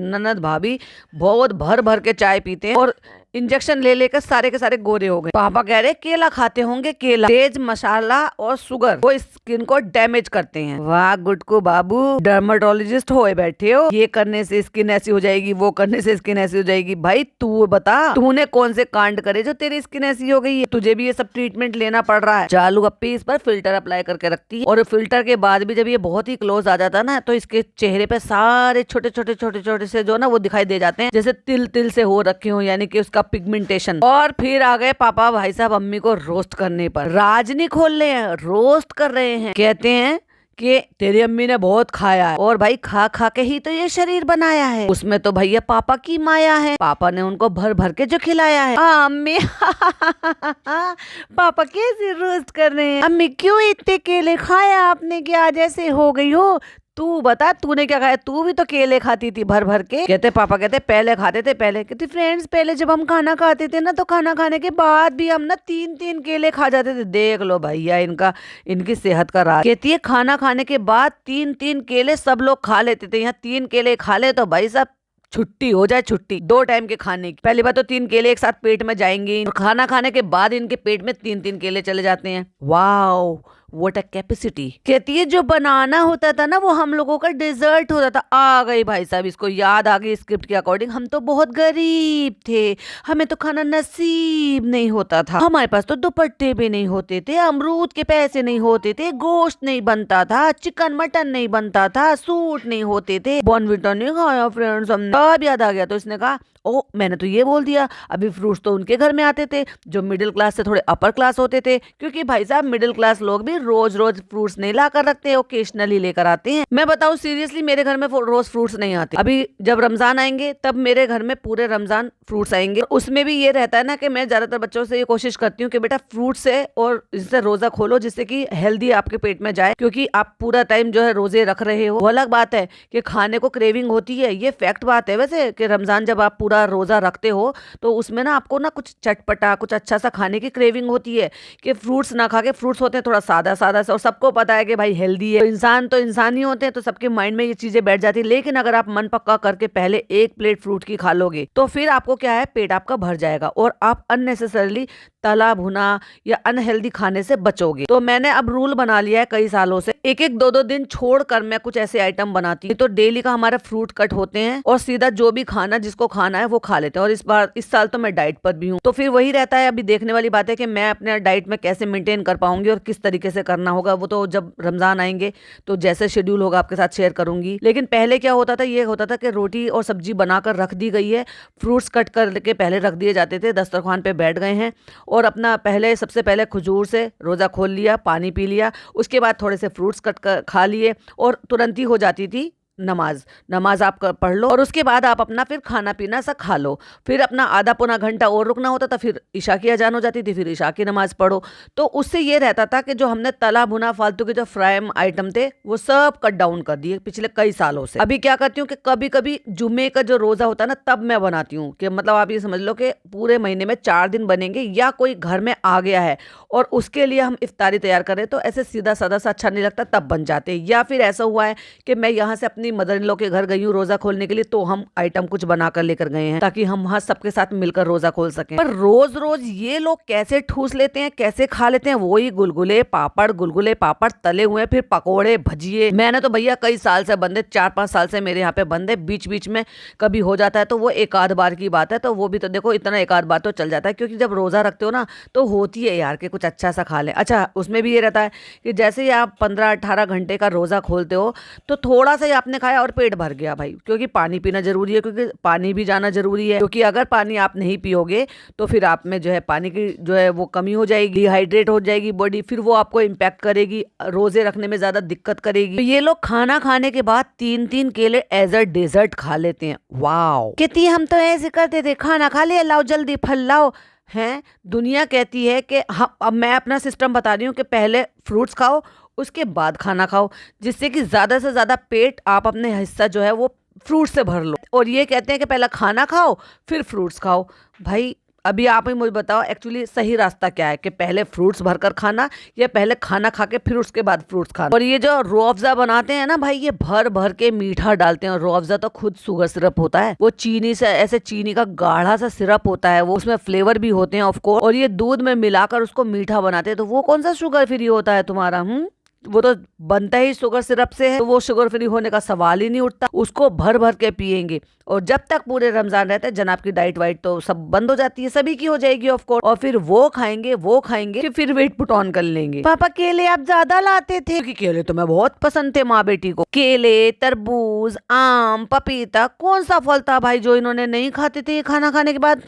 ननद भाभी बहुत भर भर के चाय पीते हैं और इंजेक्शन ले लेकर सारे के सारे गोरे हो गए। पापा कह रहे केला खाते होंगे, केला तेज मसाला और शुगर वो स्किन को डैमेज करते हैं। वाह गुटकू बाबू, डर्माटोलॉजिस्ट होए बैठे हो। ये करने से स्किन ऐसी हो जाएगी, वो करने से स्किन ऐसी हो जाएगी। भाई तू बता तूने कौन से कांड करे जो तेरी स्किन ऐसी हो गई है? तुझे भी ये सब ट्रीटमेंट लेना पड़ रहा है। चालू अप्पी इस पर फिल्टर अप्लाई करके रखती है और फिल्टर के बाद भी जब ये बहुत ही क्लोज आ जाता है ना तो इसके चेहरे पे सारे छोटे छोटे से जो ना वो दिखाई दे जाते हैं जैसे तिल तिल से हो रखे हो, यानी कि उसका पिगमेंटेशन। और फिर आ गए पापा भाई साहब अम्मी को रोस्ट करने पर। राज नहीं खोल रहे हैं, रोस्ट कर रहे हैं। कहते हैं कि तेरी अम्मी ने बहुत खाया है और भाई खा खा के ही तो ये शरीर बनाया है। उसमें तो भैया पापा की माया है, पापा ने उनको भर भर के जो खिलाया है। अम्मी पापा कैसे रोस्ट कर रहे हैं? अम्मी क्यों इतने केले खाया आपने कि आज ऐसे हो गई हो? तू बता तूने क्या खाया? तू भी तो केले खाती थी भर भर के। कहते पापा कहते पहले खाते थे पहले। कहते फ्रेंड्स पहले जब हम खाना खाते थे ना तो खाना खाने के बाद भी हम ना 3-3 केले खा जाते थे। देख लो भैया इनकी सेहत का राज। कहती है खाना खाने के बाद 3-3 केले सब लोग खा लेते थे। यहाँ 3 केले खा ले तो भाई साहब छुट्टी हो जाए, छुट्टी 2 टाइम के खाने की। पहली बात तो 3 केले एक साथ पेट में जाएंगे और खाना खाने के बाद इनके पेट में 3-3 केले चले जाते हैं। Wow what a capacity. कहती है जो बनाना होता था ना वो हम लोगों का डेजर्ट होता था। आ गई भाई साहब, इसको याद आ गई स्क्रिप्ट के अकॉर्डिंग। हम तो बहुत गरीब थे, हमें तो खाना नसीब नहीं होता था। हमारे पास तो दुपट्टे भी नहीं होते थे, अमरूद के पैसे नहीं होते थे, गोश्त नहीं बनता था, चिकन मटन नहीं बनता था, सूट नहीं होते थे, बॉर्नविटा नहीं खाया फ्रेंड्स हमने। अब याद आ गया तो इसने कहा ओ मैंने तो ये बोल दिया, अभी फ्रूट्स तो उनके घर में आते थे जो मिडिल क्लास से थोड़े अपर क्लास होते थे, क्योंकि भाई साहब मिडिल क्लास लोग भी रोज रोज फ्रूट्स नहीं ला कर रखते, ओकेशनली लेकर आते हैं। मैं बताऊं सीरियसली मेरे घर में रोज फ्रूट्स नहीं आते। अभी जब रमजान आएंगे तब मेरे घर में पूरे रमजान फ्रूट्स आएंगे। उसमें भी ये रहता है ना कि मैं ज्यादातर बच्चों से ये कोशिश करती हूँ कि बेटा फ्रूट से और इससे रोजा खोलो जिससे कि हेल्दी आपके पेट में जाए, क्योंकि आप पूरा टाइम जो है रोजे रख रहे हो। वो अलग बात है कि खाने को क्रेविंग होती है, ये फैक्ट बात है वैसे कि रमजान जब आप पूरा रोजा रखते हो तो उसमें ना आपको ना कुछ चटपटा कुछ अच्छा सा खाने की क्रेविंग होती है कि फ्रूट्स ना खा के, फ्रूट्स होते हैं थोड़ा सादा सादा से और सबको पता है कि भाई हेल्दी है, तो इंसान ही होते हैं तो सबके माइंड में ये चीजें बैठ जाती है। लेकिन अगर आप मन पक्का करके पहले 1 प्लेट फ्रूट की खा लोगे तो फिर आपको क्या है पेट आपका भर जाएगा और आप अननेसेसरली तला भुना या अनहेल्दी खाने से बचोगे। तो मैंने अब रूल बना लिया है कई सालों से, 1-1 2-2 दिन छोड़कर मैं कुछ ऐसे आइटम बनाती हूँ। तो डेली का हमारा फ्रूट कट होते हैं और सीधा जो भी खाना जिसको खाना है वो खा लेते हैं। और इस साल तो मैं डाइट पर भी हूँ, तो फिर वही रहता है। अभी देखने वाली बात है कि मैं अपने डाइट में कैसे मेंटेन कर पाऊंगी और किस तरीके से करना होगा, वो तो जब रमजान आएंगे तो जैसे शेड्यूल होगा आपके साथ शेयर करूंगी। लेकिन पहले क्या होता था, ये होता था कि रोटी और सब्जी बनाकर रख दी गई है, फ्रूट्स कट करके पहले रख दिए जाते थे, दस्तरखान पे बैठ गए हैं और अपना सबसे पहले खजूर से रोजा खोल लिया, पानी पी लिया, उसके बाद थोड़े से फ्रूट्स कट कर खा लिए और तुरंत ही हो जाती थी नमाज नमाज आप पढ़ लो और उसके बाद आप अपना फिर खाना पीना सा खा लो। फिर अपना आधा पौना घंटा और रुकना होता था, फिर ईशा की अजान हो जाती थी, फिर ईशा की नमाज पढ़ो। तो उससे ये रहता था कि जो हमने तला भुना फालतू के जो फ्राई आइटम थे वो सब कट डाउन कर दिए पिछले कई सालों से। अभी क्या करती हूँ कि कभी कभी जुम्मे का जो रोजा होता है ना तब मैं बनाती हूँ, कि मतलब आप ये समझ लो कि पूरे महीने में 4 दिन बनेंगे, या कोई घर में आ गया है और उसके लिए हम इफ्तारी तैयार करें तो ऐसे सीधा साधा सा अच्छा नहीं लगता, तब बन जाते हैं। या फिर ऐसा हुआ है कि मैं यहाँ से अपनी मदर इन लॉ के घर गई हूँ रोजा खोलने के लिए, तो हम आइटम कुछ बनाकर लेकर गए हैं ताकि हम वहाँ सबके साथ मिलकर रोजा खोल सकें। पर रोज रोज ये लोग कैसे ठूस लेते हैं, कैसे खा लेते हैं, वही गुलगुले पापड़ तले हुए, फिर पकोड़े भजिए। मैंने तो भैया कई साल से बंद है, 4-5 साल से मेरे यहाँ पे बंद है। बीच बीच में कभी हो जाता है तो वो एक आध बार की बात है, तो वो भी तो देखो इतना एक आध बार तो चल जाता है, क्योंकि जब रोजा रखते हो ना तो होती है यार कि कुछ अच्छा सा खा ले। अच्छा, उसमें भी ये रहता है कि जैसे ही आप 15-18 घंटे का रोजा खोलते हो तो थोड़ा सा ही आपने खाया और पेट भर गया भाई, क्योंकि पानी पीना जरूरी है, क्योंकि पानी भी जाना जरूरी है। क्योंकि अगर पानी आप नहीं पियोगे तो फिर आप में जो है पानी की जो है वो कमी हो जाएगी, डिहाइड्रेट हो जाएगी बॉडी, फिर वो आपको इम्पैक्ट करेगी, रोजे रखने में ज्यादा दिक्कत करेगी। तो ये लोग खाना खाने के बाद 3-3 केले एज अ डेजर्ट खा लेते हैं। वाओ, कहती हम तो ऐसे करते थे, खाना खा लिया, लाओ जल्दी फल लाओ। हैं, दुनिया कहती है कि हम, अब मैं अपना सिस्टम बता रही हूँ कि पहले फ्रूट्स खाओ उसके बाद खाना खाओ, जिससे कि ज्यादा से ज्यादा पेट आप अपने हिस्सा जो है वो फ्रूट से भर लो। और ये कहते हैं कि पहले खाना खाओ फिर फ्रूट्स खाओ। भाई अभी आप ही मुझे बताओ एक्चुअली सही रास्ता क्या है, कि पहले फ्रूट्स भरकर खाना या पहले खाना खा के फिर उसके बाद फ्रूट्स खाना। और ये जो रो अफ़ज़ा बनाते हैं ना भाई, ये भर भर के मीठा डालते हैं। और रो अफ़ज़ा तो खुद शुगर सिरप होता है, वो चीनी से ऐसे चीनी का गाढ़ा सा सिरप होता है, वो उसमें फ्लेवर भी होते हैं ऑफ कोर्स, और ये दूध में मिलाकर उसको मीठा बनाते हैं। तो वो कौन सा शुगर फ्री होता है तुम्हारा? वो तो बनता ही शुगर सिरप से है, तो वो शुगर फ्री होने का सवाल ही नहीं उठता। उसको भर भर के पियेंगे और जब तक पूरे रमजान रहते हैं जनाब की डाइट वाइट तो सब बंद हो जाती है, सभी की हो जाएगी ऑफ कोर्स। और फिर वो खाएंगे कि फिर वेट पुट ऑन कर लेंगे। पापा केले आप ज्यादा लाते थे, क्योंकि केले तो मैं बहुत पसंद थे माँ बेटी को। केले, तरबूज, आम, पपीता, कौन सा फल था भाई जो इन्होंने नहीं खाते थे खाना खाने के बाद?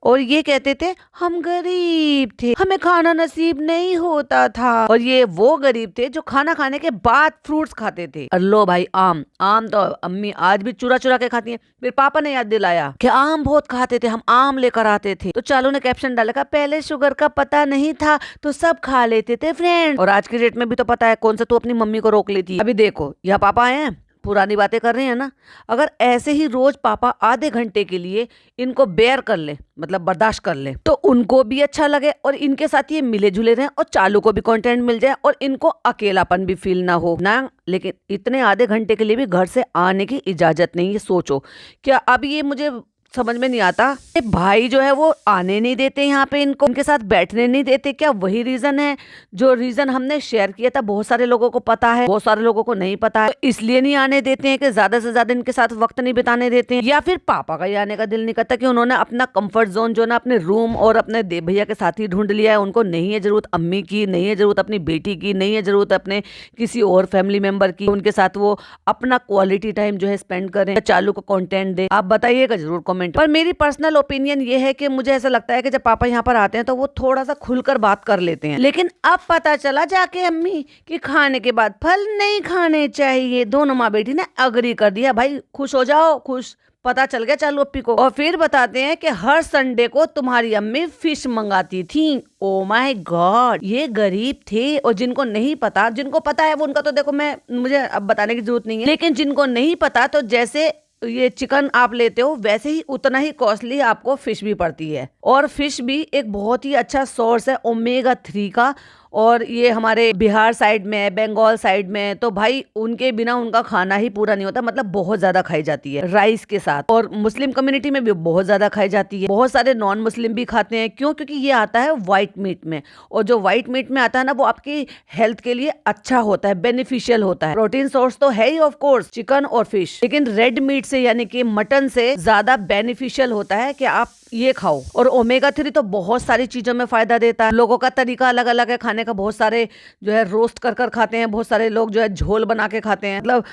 और ये कहते थे हम गरीब थे, हमें खाना नसीब नहीं होता था। और ये वो गरीब थे जो खाना खाने के बाद फ्रूट्स खाते थे। और लो भाई आम तो अम्मी आज भी चुरा चुरा के खाती हैं। फिर पापा ने याद दिलाया कि आम बहुत खाते थे, हम आम लेकर आते थे। तो चालू ने कैप्शन डाला, पहले शुगर का पता नहीं था तो सब खा लेते थे फ्रेंड, और आज की डेट में भी तो पता है, कौन सा तू अपनी मम्मी को रोक लेती है। अभी देखो यहाँ पापा आए हैं, पुरानी बातें कर रहे हैं ना। अगर ऐसे ही रोज पापा आधे घंटे के लिए इनको बेयर कर ले, मतलब बर्दाश्त कर ले, तो उनको भी अच्छा लगे और इनके साथ ये मिले जुले रहें और चालू को भी कंटेंट मिल जाए और इनको अकेलापन भी फील ना हो ना। लेकिन इतने आधे घंटे के लिए भी घर से आने की इजाजत नहीं है। सोचो क्या, अब ये मुझे समझ में नहीं आता, भाई जो है वो आने नहीं देते यहाँ पे, इनको इनके साथ बैठने नहीं देते। क्या वही रीजन है जो रीजन हमने शेयर किया था? बहुत सारे लोगों को पता है, बहुत सारे लोगों को नहीं पता है, तो इसलिए नहीं आने देते हैं कि ज्यादा से ज्यादा इनके साथ वक्त नहीं बिताने देते हैं। या फिर पापा का ही आने का दिल नहीं करता कि उन्होंने अपना कंफर्ट जोन जो ना अपने रूम और अपने देव भैया के साथ ही ढूंढ लिया है। उनको नहीं है जरूरत अम्मी की, नहीं है जरूरत अपनी बेटी की, नहीं है जरूरत अपने किसी और फैमिली मेंबर की। उनके साथ वो अपना क्वालिटी टाइम जो है स्पेंड करें, चालू को कंटेंट दे। आप बताइएगा जरूर कमेंट। पर मेरी पर्सनल ओपिनियन ये है कि मुझे ऐसा लगता है कि जब पापा यहाँ पर आते हैं तो वो थोड़ा सा खुलकर बात कर लेते हैं। लेकिन अब पता चला जाके अम्मी कि खाने के बाद फल नहीं खाने चाहिए। दोनों माँ बेटी ने अग्री कर दिया। भाई खुश हो जाओ, खुश, पता चल गया चालू अप्पी को। और फिर बताते हैं कि हर संडे को तुम्हारी अम्मी फिश मंगाती थी। ओ माय गॉड, ये गरीब थे। और जिनको नहीं पता, जिनको पता है वो उनका तो देखो, मुझे अब बताने की जरूरत नहीं है। लेकिन जिनको नहीं पता, तो जैसे ये चिकन आप लेते हो वैसे ही उतना ही कॉस्टली आपको फिश भी पड़ती है। और फिश भी एक बहुत ही अच्छा सोर्स है ओमेगा 3 का। और ये हमारे बिहार साइड में, बंगाल साइड में, तो भाई उनके बिना उनका खाना ही पूरा नहीं होता। मतलब बहुत ज्यादा खाई जाती है राइस के साथ। और मुस्लिम कम्युनिटी में भी बहुत ज्यादा खाई जाती है। बहुत सारे नॉन मुस्लिम भी खाते हैं। क्यों? क्योंकि ये आता है व्हाइट मीट में, और जो व्हाइट मीट में आता है ना वो आपकी हेल्थ के लिए अच्छा होता है, बेनिफिशियल होता है। प्रोटीन सोर्स तो है ही ऑफ कोर्स चिकन और फिश, लेकिन रेड मीट से यानी कि मटन से ज्यादा बेनिफिशियल होता है कि आप ये खाओ। और ओमेगा 3 तो बहुत सारी चीजों में फायदा देता है। लोगों का तरीका अलग अलग है खाने का। बहुत सारे जो है रोस्ट कर कर खाते हैं, बहुत सारे लोग जो है झोल बना के खाते हैं, मतलब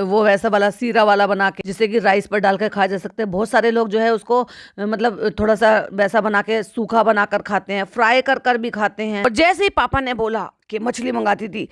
वो वैसा वाला सीरा वाला बना के, जिससे कि राइस पर डालकर खाए जा सकते हैं। बहुत सारे लोग जो है उसको मतलब थोड़ा सा वैसा बना के सूखा बनाकर खाते हैं, फ्राई कर कर भी खाते हैं। और जैसे ही पापा ने बोला के मछली मंगाती थी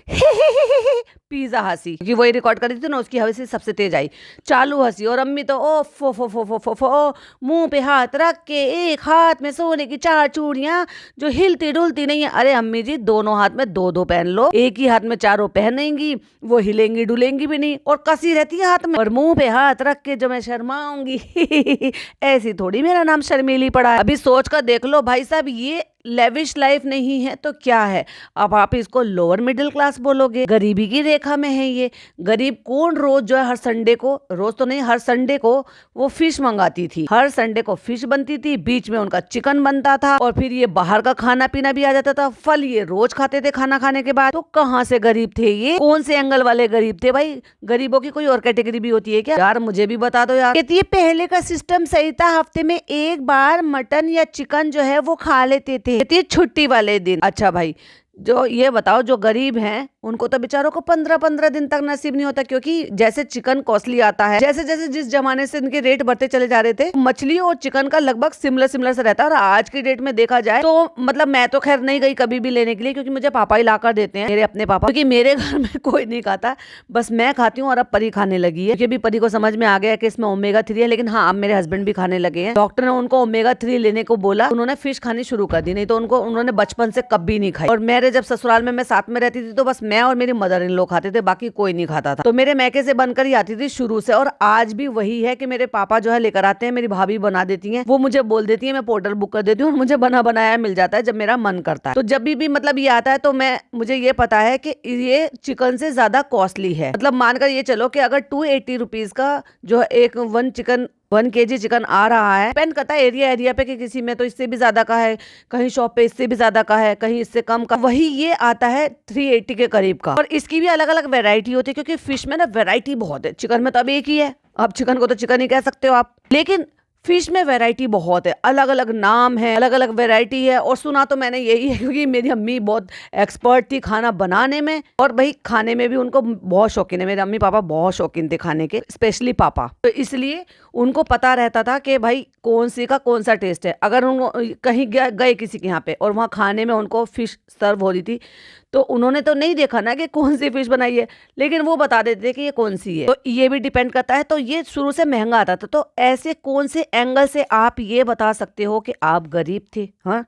पिज्जा हंसी, क्योंकि वही रिकॉर्ड कर रही थी ना, उसकी हंसी सबसे तेज आई, चालू हंसी। और अम्मी तो ओ फो फो फो फो फो फो, मुंह पे हाथ रख के, एक हाथ में सोने की 4 चूड़ियां जो हिलती डुलती नहीं है। अरे अम्मी जी, दोनों हाथ में 2-2 पहन लो, एक ही हाथ में चारों पहनेंगी, वो हिलेंगी डुलेंगी भी नहीं और कसी रहती है हाथ में। और मुंह पे हाथ रख के जो मैं शर्माऊंगी ऐसी थोड़ी मेरा नाम शर्मीली पड़ा है। अभी सोच कर देख लो भाई साहब, ये लेविश लाइफ नहीं है तो क्या है? अब आप इसको लोअर मिडिल क्लास बोलोगे, गरीबी की रेखा में है ये। गरीब कौन रोज जो है हर संडे को, रोज तो नहीं, हर संडे को वो फिश मंगाती थी, हर संडे को फिश बनती थी, बीच में उनका चिकन बनता था और फिर ये बाहर का खाना पीना भी आ जाता था, फल ये रोज खाते थे खाना खाने के बाद। तो कहाँ से गरीब थे ये? कौन से एंगल वाले गरीब थे भाई? गरीबों की कोई और कैटेगरी भी होती है क्या यार? मुझे भी बता दो यार। ये पहले का सिस्टम सही था, हफ्ते में एक बार मटन या चिकन जो है वो खा लेते थे छुट्टी वाले दिन। अच्छा भाई, जो ये बताओ, जो गरीब हैं उनको तो बेचारों को 15-15 दिन तक नसीब नहीं होता, क्योंकि जैसे चिकन कॉस्टली आता है, जैसे जैसे जिस जमाने से इनके रेट बढ़ते चले जा रहे थे, मछली और चिकन का लगभग सिमिलर से रहता है। और आज की डेट में देखा जाए तो मतलब मैं तो खैर नहीं गई कभी भी लेने के लिए, क्योंकि मुझे पापा ही ला कर देते हैं, मेरे अपने पापा, क्योंकि मेरे घर में कोई नहीं खाता, बस मैं खाती हूँ। और अब परी खाने लगी है, क्योंकि परी को समझ में आ गया कि इसमें ओमेगा 3 है। लेकिन हाँ, अब मेरे हस्बैंड भी खाने लगे हैं। डॉक्टर ने उनको ओमेगा 3 लेने को बोला, उन्होंने फिश खानी शुरू कर दी, नहीं तो उन्होंने बचपन से कभी नहीं खाई। और मेरे जब ससुराल में मैं साथ में रहती थी तो बस मैं और मेरी मदर इन लोग खाते थे, बाकी कोई नहीं खाता था। तो मेरे मैके से बनकर ही आती थी शुरू से, और आज भी वही है कि मेरे पापा जो है लेकर आते हैं, मेरी भाभी बना देती हैं, वो मुझे बोल देती है, मैं पोर्टल बुक कर देती हूँ और मुझे बना बनाया मिल जाता है जब मेरा मन करता है। तो जब भी मतलब ये आता है तो मुझे ये पता है कि ये चिकन से ज्यादा कॉस्टली है। मतलब मानकर ये चलो कि अगर 280 रुपीज का जो एक 1 kg चिकन आ रहा है, डिपेंड करता है एरिया पे कि किसी में तो इससे भी ज्यादा का है, कहीं शॉप पे इससे भी ज्यादा का है, कहीं इससे कम का, वही ये आता है 380 के करीब का। और इसकी भी अलग अलग वैरायटी होती है, क्योंकि फिश में ना वैरायटी बहुत है, चिकन में तो अब एक ही है, अब चिकन को तो चिकन ही कह सकते हो आप, लेकिन फिश में वैरायटी बहुत है, अलग अलग नाम है, अलग अलग वैरायटी है। और सुना तो मैंने यही है क्योंकि मेरी अम्मी बहुत एक्सपर्ट थी खाना बनाने में, और भाई खाने में भी उनको बहुत शौकीन है, मेरे अम्मी पापा बहुत शौकीन थे खाने के, स्पेशली पापा। तो इसलिए उनको पता रहता था कि भाई कौन सी का कौन सा टेस्ट है। अगर उनको कहीं गए किसी के यहाँ पे और वहाँ खाने में उनको फिश सर्व हो रही थी, तो उन्होंने तो नहीं देखा ना कि कौन सी फिश बनाई है, लेकिन वो बता देते कि ये कौन सी है। तो ये भी डिपेंड करता है। तो ये शुरू से महंगा आता था। तो ऐसे कौन से एंगल से आप ये बता सकते हो कि आप गरीब थे? हाँ,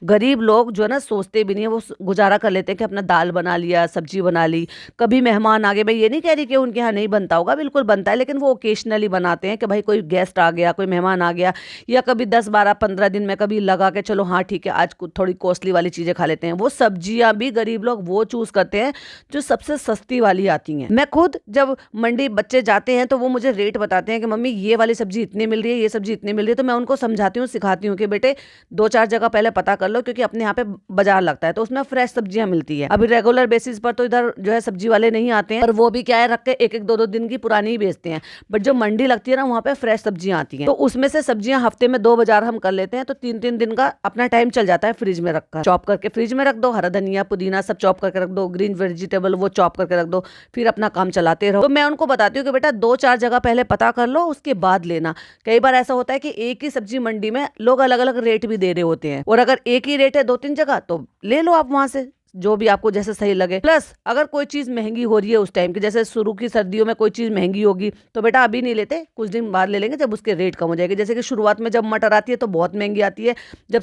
गरीब लोग जो है ना सोचते भी नहीं है, वो गुजारा कर लेते हैं कि अपना दाल बना लिया, सब्जी बना ली, कभी मेहमान आ गए। भाई ये नहीं कह रही कि उनके यहाँ नहीं बनता होगा, बिल्कुल बनता है, लेकिन वो ओकेशनली बनाते हैं कि भाई कोई गेस्ट आ गया, कोई मेहमान आ गया, या कभी 10-12-15 दिन में कभी लगा के चलो हाँ ठीक है आज थोड़ी कॉस्टली वाली चीजें खा लेते हैं। वो सब्जियां भी गरीब लोग वो चूज करते हैं जो सबसे सस्ती वाली आती हैं। मैं खुद जब मंडी बच्चे जाते हैं तो वो मुझे रेट बताते हैं कि मम्मी ये वाली सब्जी इतनी मिल रही है, ये सब्जी इतनी मिल रही है, तो मैं उनको समझाती हूँ, सिखाती हूँ कि बेटे 2-4 जगह पहले पता कर लो, क्योंकि अपने यहाँ पे बाजार लगता है तो उसमें फ्रेश सब्जियां मिलती है। अभी रेगुलर बेसिस पर तो इधर जो है सब्जी वाले नहीं आते हैं, पर वो भी क्या है रख के 1-1 2-2 दिन की पुरानी ही बेचते हैं। बट जो मंडी लगती है ना, वहाँ पे फ्रेश सब्जियां आती हैं, तो उसमें से सब्जियां हफ्ते में 2 बाजार हम कर लेते हैं, तो 3-3 दिन का अपना टाइम चल जाता है फ्रिज में रखकर। चॉप करके फ्रिज में रख दो, हरा धनिया पुदीना सब चॉप करके रख दो, ग्रीन वेजिटेबल वो चॉप करके रख दो, फिर अपना काम चलाते रहो। तो मैं उनको बताती हूँ कि बेटा 2-4 जगह पहले पता कर लो, उसके बाद लेना। कई बार ऐसा होता है कि एक ही सब्जी मंडी में लोग अलग अलग रेट भी दे रहे होते हैं, और अगर एक ही रेट है 2-3 जगह तो ले लो आप वहां से, जो भी आपको जैसे सही लगे। प्लस अगर कोई चीज महंगी हो रही है उस टाइम की, जैसे शुरू की सर्दियों में कोई चीज महंगी होगी तो बेटा अभी नहीं लेते, कुछ दिन बाद ले लेंगे जब उसके रेट कम हो जाएगी। जैसे कि शुरुआत में जब मटर आती है तो बहुत महंगी आती है, जब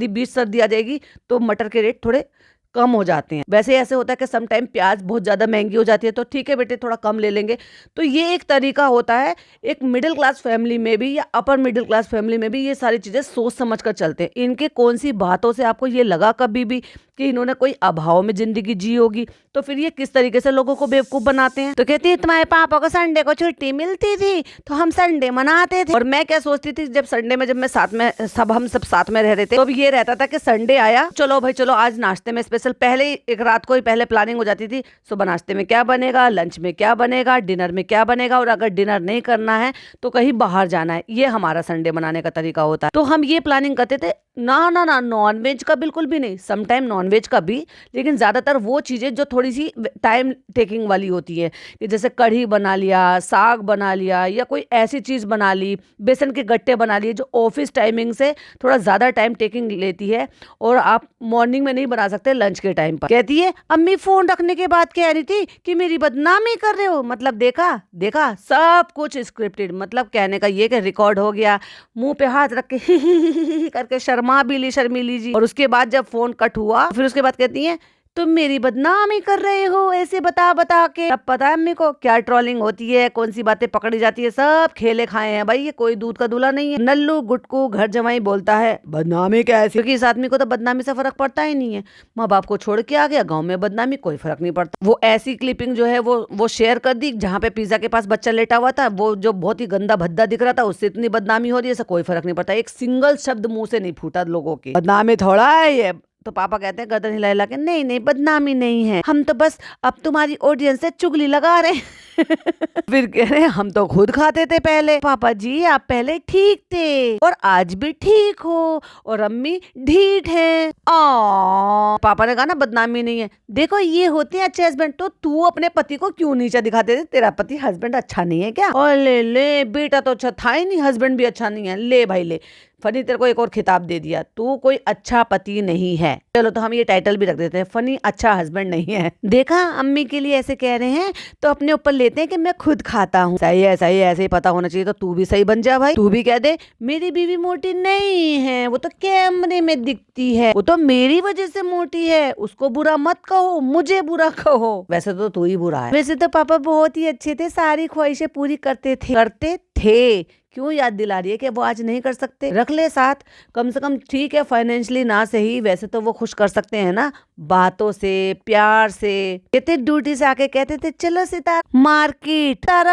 बीच सर्दी आ जाएगी तो मटर के रेट थोड़े कम हो जाते हैं। वैसे ऐसे होता है कि सम टाइम प्याज बहुत ज्यादा महंगी हो जाती है, तो ठीक है बेटे थोड़ा कम ले लेंगे। तो ये एक तरीका होता है। एक मिडिल क्लास फैमिली में भी या अपर मिडिल क्लास फैमिली में भी ये सारी चीजें सोच समझ कर चलते हैं। इनके कौन सी बातों से आपको ये लगा कभी भी कि इन्होंने कोई अभाव में जिंदगी जी होगी, तो फिर ये किस तरीके से लोगों को बेवकूफ बनाते हैं। तो कहती है तुम्हारे पापा को संडे को छुट्टी मिलती थी तो हम संडे मनाते थे। और मैं क्या सोचती थी, जब संडे में जब मैं साथ में हम सब साथ में रह रहे थे, तो ये रहता था कि संडे आया, चलो भाई चलो आज नाश्ते में स्पेशल, पहले ही एक रात को ही पहले प्लानिंग हो जाती थी, सुबह नाश्ते में क्या बनेगा, लंच में क्या बनेगा, डिनर में क्या बनेगा, और अगर डिनर नहीं करना है तो कहीं बाहर जाना है। ये हमारा संडे मनाने का तरीका होता है। तो हम ये प्लानिंग करते थे ना ना ना, नॉनवेज का बिल्कुल भी नहीं, सम टाइम नॉनवेज का भी, लेकिन ज़्यादातर वो चीज़ें जो थोड़ी सी टाइम टेकिंग वाली होती है, कि जैसे कढ़ी बना लिया, साग बना लिया, या कोई ऐसी चीज़ बना ली, बेसन के गट्टे बना लिए, जो ऑफिस टाइमिंग से थोड़ा ज़्यादा टाइम टेकिंग लेती है, और आप मॉर्निंग में नहीं बना सकते, लंच के टाइम पर। कहती है अम्मी फ़ोन रखने के बाद कह रही थी कि मेरी बदनामी कर रहे हो, मतलब देखा देखा, सब कुछ स्क्रिप्टेड, मतलब कहने का ये कि रिकॉर्ड हो गया, मुंह पे हाथ रख के ही करके शर्मा भी ली शर्मीली जी। और उसके बाद जब फोन कट हुआ, फिर उसके बाद कहती हैं तुम मेरी बदनामी कर रहे हो ऐसे बता बता के। अब पता है अम्मी को क्या ट्रोलिंग होती है, कौन सी बातें पकड़ी जाती है, सब खेले खाए हैं भाई, ये कोई दूध का दूल्हा नहीं है। नल्लू गुटकू घर जमाई बोलता है बदनामी कैसे, क्योंकि इस आदमी को तो बदनामी से फर्क पड़ता ही नहीं है, माँ बाप को छोड़ के आ गया, गाँव में बदनामी कोई फर्क नहीं पड़ता। वो ऐसी क्लिपिंग जो है वो शेयर कर दी, जहाँ पे पिज्जा के पास बच्चा लेटा हुआ था, वो जो बहुत ही गंदा भद्दा दिख रहा था, उससे इतनी बदनामी हो रही है, ऐसा कोई फर्क नहीं पड़ता, एक सिंगल शब्द मुंह से नहीं फूटा लोगों के, बदनामी थोड़ा है ये। तो पापा कहते हैं गर्दन हिला हिला के, नहीं नहीं बदनामी नहीं है, हम तो बस अब तुम्हारी ऑडियंस से चुगली लगा रहे हैं। फिर कह रहे हैं हम तो खुद खाते थे पहले। पापा जी आप पहले ठीक थे और आज भी ठीक हो, और अम्मी ढीठ है। पापा ने कहा ना बदनामी नहीं है, देखो ये होते हैं अच्छे हस्बैंड। तो तू अपने पति को क्यों नीचा दिखाते थे, तेरा पति हस्बैंड अच्छा नहीं है क्या? और ले बेटा तो अच्छा था ही नहीं, हस्बैंड भी अच्छा नहीं है, ले भाई ले, फनी तेरे को एक और खिताब दे दिया, तू कोई अच्छा पति नहीं है। चलो तो हम ये टाइटल भी रख देते हैं, फनी अच्छा हस्बैंड नहीं है। देखा अम्मी के लिए ऐसे कह रहे हैं तो अपने ऊपर लेते हैं कि मैं खुद खाता हूँ। सही है सही है, ऐसे ही पता होना चाहिए। तो तू भी सही बन जा भाई, तू भी कह दे मेरी बीवी मोटी नहीं है, वो तो कैमरे में दिखती है, वो तो मेरी वजह से मोटी है, उसको बुरा मत कहो, मुझे बुरा कहो। वैसे तो तू ही बुरा है। वैसे तो पापा बहुत ही अच्छे थे, सारी ख्वाहिशें पूरी करते थे। क्यों याद दिला रही है कि वो आज नहीं कर सकते? रख ले साथ, कम से कम ठीक है फाइनेंशियली ना सही, वैसे तो वो खुश कर सकते हैं ना, बातों से प्यार से। कहते ड्यूटी से आके कहते थे चलो सितारा